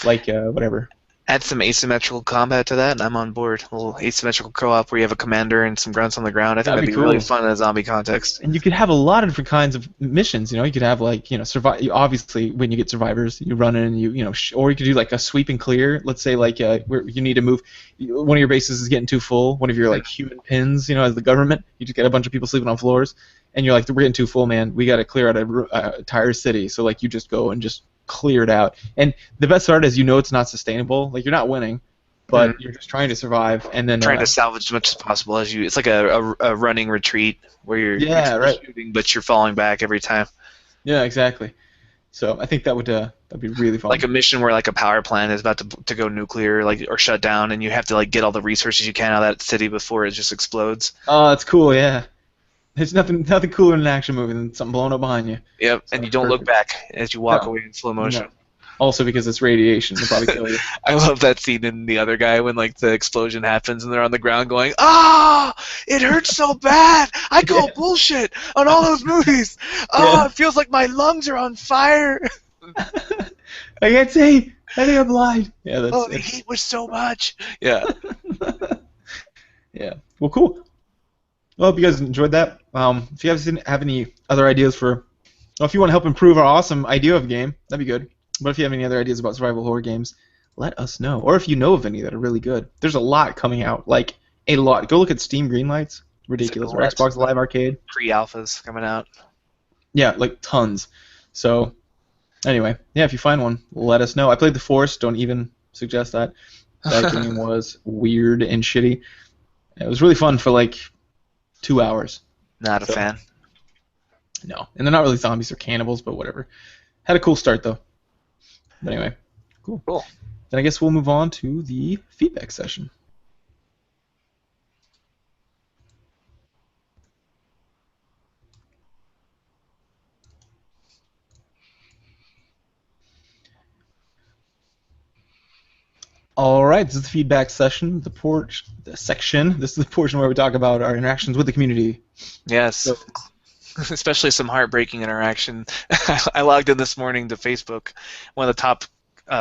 like whatever. Add some asymmetrical combat to that, and I'm on board. A little asymmetrical co-op where you have a commander and some grunts on the ground. I think that'd be cool. Really fun in a zombie context. And you could have a lot of different kinds of missions. You could have survive. Obviously, when you get survivors, you run in and or you could do like a sweep and clear. Let's say like where you need to move. One of your bases is getting too full. One of your like human pins, as the government, you just get a bunch of people sleeping on floors, and you're like, we're getting too full, man. We got to clear out an entire city. So like you just go and just clear it out. And the best part is it's not sustainable. Like you're not winning, but you're just trying to survive, and then trying to salvage as much as possible as you. It's like a running retreat where you're shooting, but you're falling back every time. Yeah, exactly. So I think that'd be really fun. Like a mission where like a power plant is about to go nuclear, or shut down, and you have to like get all the resources you can out of that city before it just explodes. Oh, that's cool. Yeah. There's nothing cooler in an action movie than something blowing up behind you. Yep, and you don't look back as you walk away in slow motion. No. Also because it's radiation, it'll probably kill you. I love that scene in The Other Guy when like the explosion happens and they're on the ground going, it hurts so bad. I call bullshit on all those movies. It feels like my lungs are on fire. I can't see. I think I'm blind. Yeah, the heat was so much. Yeah. Yeah. Well, cool. Well, I hope you guys enjoyed that. If you guys have any other ideas if you want to help improve our awesome idea of a game, that'd be good. But if you have any other ideas about survival horror games, let us know. Or if you know of any that are really good. There's a lot coming out, like a lot. Go look at Steam Greenlights. Ridiculous. Or Xbox Live Arcade. Pre-alphas coming out. Yeah, like tons. So, anyway, if you find one, let us know. I played The Force. Don't even suggest that. That game was weird and shitty. It was really fun for like 2 hours. Not a fan. No. And they're not really zombies or cannibals, but whatever. Had a cool start, though. But anyway, cool. Then I guess we'll move on to the feedback session. All right, this is the feedback session, the section. This is the portion where we talk about our interactions with the community. Yes. So, especially some heartbreaking interaction. I logged in this morning to Facebook. One of the top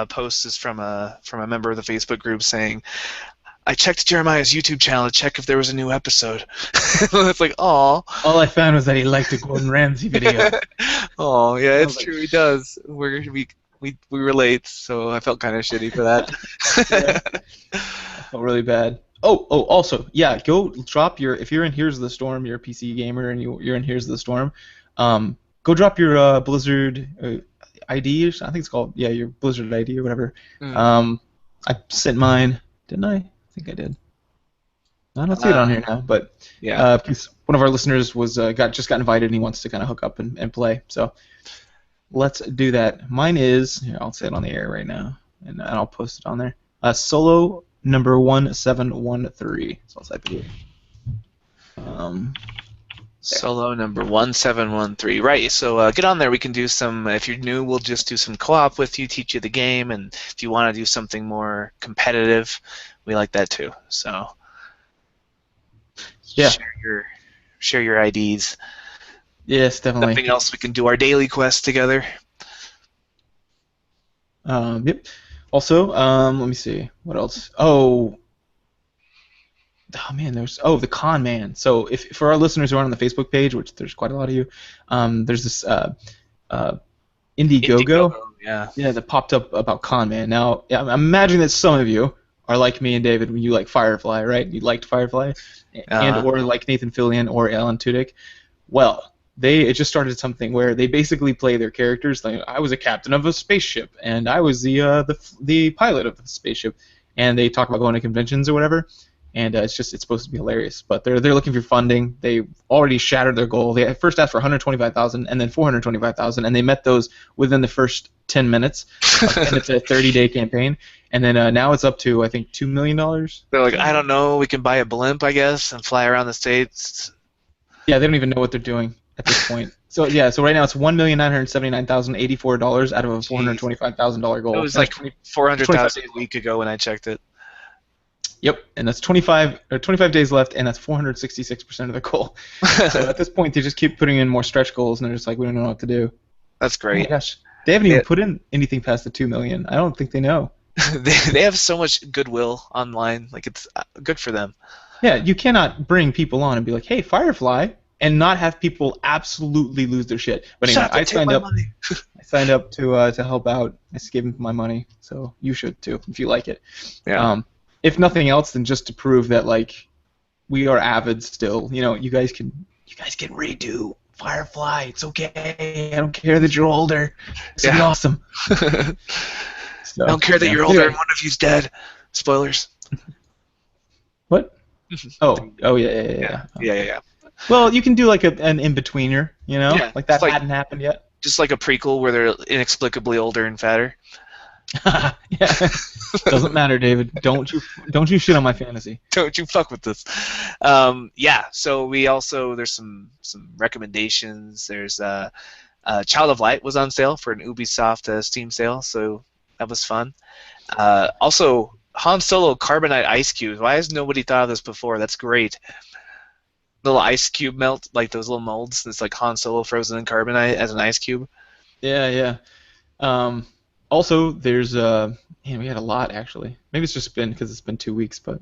posts is from a member of the Facebook group saying, I checked Jeremiah's YouTube channel to check if there was a new episode. It's like, aw. All I found was that he liked a Gordon Ramsay video. Oh, yeah, it's like, true. He does. We relate, so I felt kind of shitty for that. I felt really bad. Oh, also, yeah, go drop your, if you're in Here's the Storm, you're a PC gamer and you're in Here's the Storm, go drop your Blizzard ID, I think it's called, yeah, your Blizzard ID or whatever. I sent mine, didn't I? I think I did. I don't see it on here now, but yeah, because one of our listeners was just got invited and he wants to kind of hook up and play, so let's do that. Mine is, here, I'll say it on the air right now, and I'll post it on there. Solo number 1713. So I'll type it here. Solo number 1713. Right. So get on there. We can do some. If you're new, we'll just do some co-op with you, teach you the game, and if you want to do something more competitive, we like that too. So yeah, share your IDs. Yes, definitely. Something else, we can do our daily quest together. Yep. Also, let me see. What else? Oh man, the Con Man. So if for our listeners who aren't on the Facebook page, which there's quite a lot of you, there's this Indiegogo. Yeah, that popped up about Con Man. Now, yeah, I'm imagining that some of you are like me and David when you like Firefly, right? You liked Firefly, and or like Nathan Fillion or Alan Tudyk. Well, it just started something where they basically play their characters. Like, I was a captain of a spaceship, and I was the pilot of the spaceship, and they talk about going to conventions or whatever. And it's supposed to be hilarious. But they're looking for funding. They already shattered their goal. They first asked for $125,000 and then $425,000, and they met those within the first 10 minutes. And it's a 30-day campaign. And then now it's up to, I think, $2 million. They're like, I don't know. We can buy a blimp, I guess, and fly around the states. Yeah, they don't even know what they're doing at this point. So right now it's $1,979,084 out of a $425,000 goal. It was like $400,000 a week ago when I checked it. Yep, and that's 25 days left, and that's 466% of the goal. So at this point, they just keep putting in more stretch goals, and they're just like, we don't know what to do. That's great. Oh my gosh, they haven't even put in anything past the $2 million. I don't think they know. they have so much goodwill online. Like, it's good for them. Yeah, you cannot bring people on and be like, hey, Firefly, and not have people absolutely lose their shit. But anyway, I signed up. I signed up to help out. I just gave them my money, so you should too if you like it. Yeah. If nothing else, then just to prove that like we are avid still. You know, you guys can redo Firefly. It's okay. I don't care that you're older. It's gonna be awesome. So, I don't care that you're older and one of you's dead. Spoilers. What? Oh yeah. Yeah. Well, you can do like an in-betweener, you know? Yeah, like that hadn't happened yet. Just like a prequel where they're inexplicably older and fatter. Yeah. Doesn't matter, David. Don't you shit on my fantasy. Don't you fuck with this. Yeah, so we also, there's some recommendations. There's Child of Light was on sale for an Ubisoft Steam sale, so that was fun. Also, Han Solo Carbonite Ice Cubes. Why has nobody thought of this before? That's great. Little ice cube melt, like those little molds. It's like Han Solo frozen in carbonite as an ice cube. Yeah. Also, there's we had a lot actually. Maybe it's just been because it's been 2 weeks, but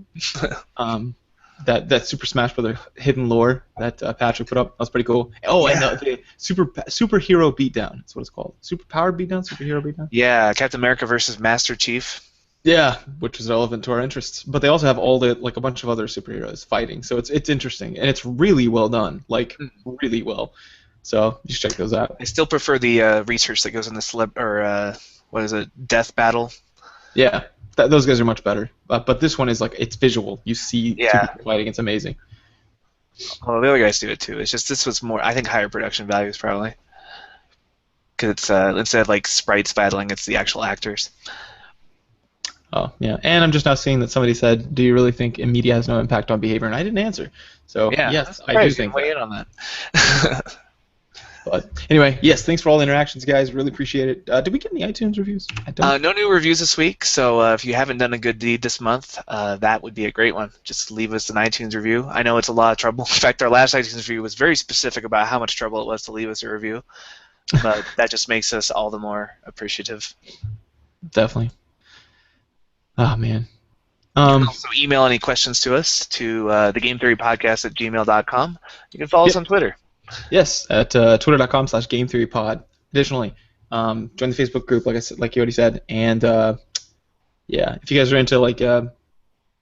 that Super Smash Bros. Hidden Lore that Patrick put up, that was pretty cool. Oh, yeah. And the Superhero Beatdown. That's what it's called. Superpowered Beatdown. Superhero Beatdown. Yeah, Captain America versus Master Chief. Yeah, which is relevant to our interests. But they also have a bunch of other superheroes fighting, so it's interesting and it's really well done, like really well. So you should check those out. I still prefer the research that goes in the what is it, Death Battle. Yeah, those guys are much better. But this one is like, it's visual. You see two people fighting. It's amazing. Well, the other guys do it too. It's just this was more, I think, higher production values probably. Because it's instead of like sprites battling, it's the actual actors. Oh, yeah. And I'm just now seeing that somebody said, do you really think media has no impact on behavior? And I didn't answer. So, yes, I do think weigh in on that. But anyway, yes, thanks for all the interactions, guys. Really appreciate it. Did we get any iTunes reviews? I don't. No new reviews this week, so if you haven't done a good deed this month, that would be a great one. Just leave us an iTunes review. I know it's a lot of trouble. In fact, our last iTunes review was very specific about how much trouble it was to leave us a review, but that just makes us all the more appreciative. Definitely. Oh, man. You can also email any questions to us to thegametheorypodcast@gmail.com. You can follow us on Twitter. Yes, at twitter.com/gametheorypod. Additionally, join the Facebook group, like you already said, and yeah, if you guys are into like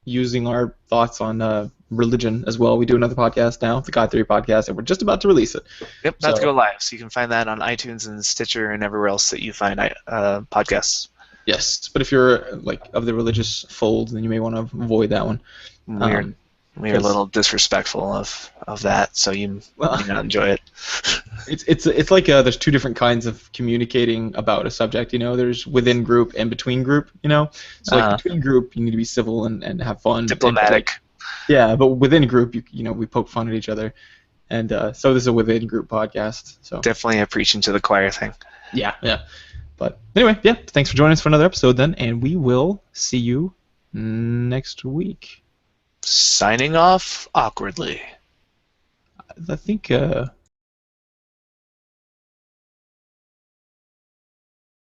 using our thoughts on religion as well, we do another podcast now, the God Theory Podcast, and we're just about to release it. Yep, about to go live, so you can find that on iTunes and Stitcher and everywhere else that you find podcasts. Yes, but if you're like of the religious fold, then you may want to avoid that one. We're a little disrespectful of that, so you may not enjoy it. It's like there's two different kinds of communicating about a subject. There's within group and between group. So like between group, you need to be civil and have fun, diplomatic. Yeah, but within group, we poke fun at each other, and so this is a within group podcast. So definitely a preaching to the choir thing. Yeah. But anyway, yeah. Thanks for joining us for another episode, then, and we will see you next week. Signing off awkwardly. I think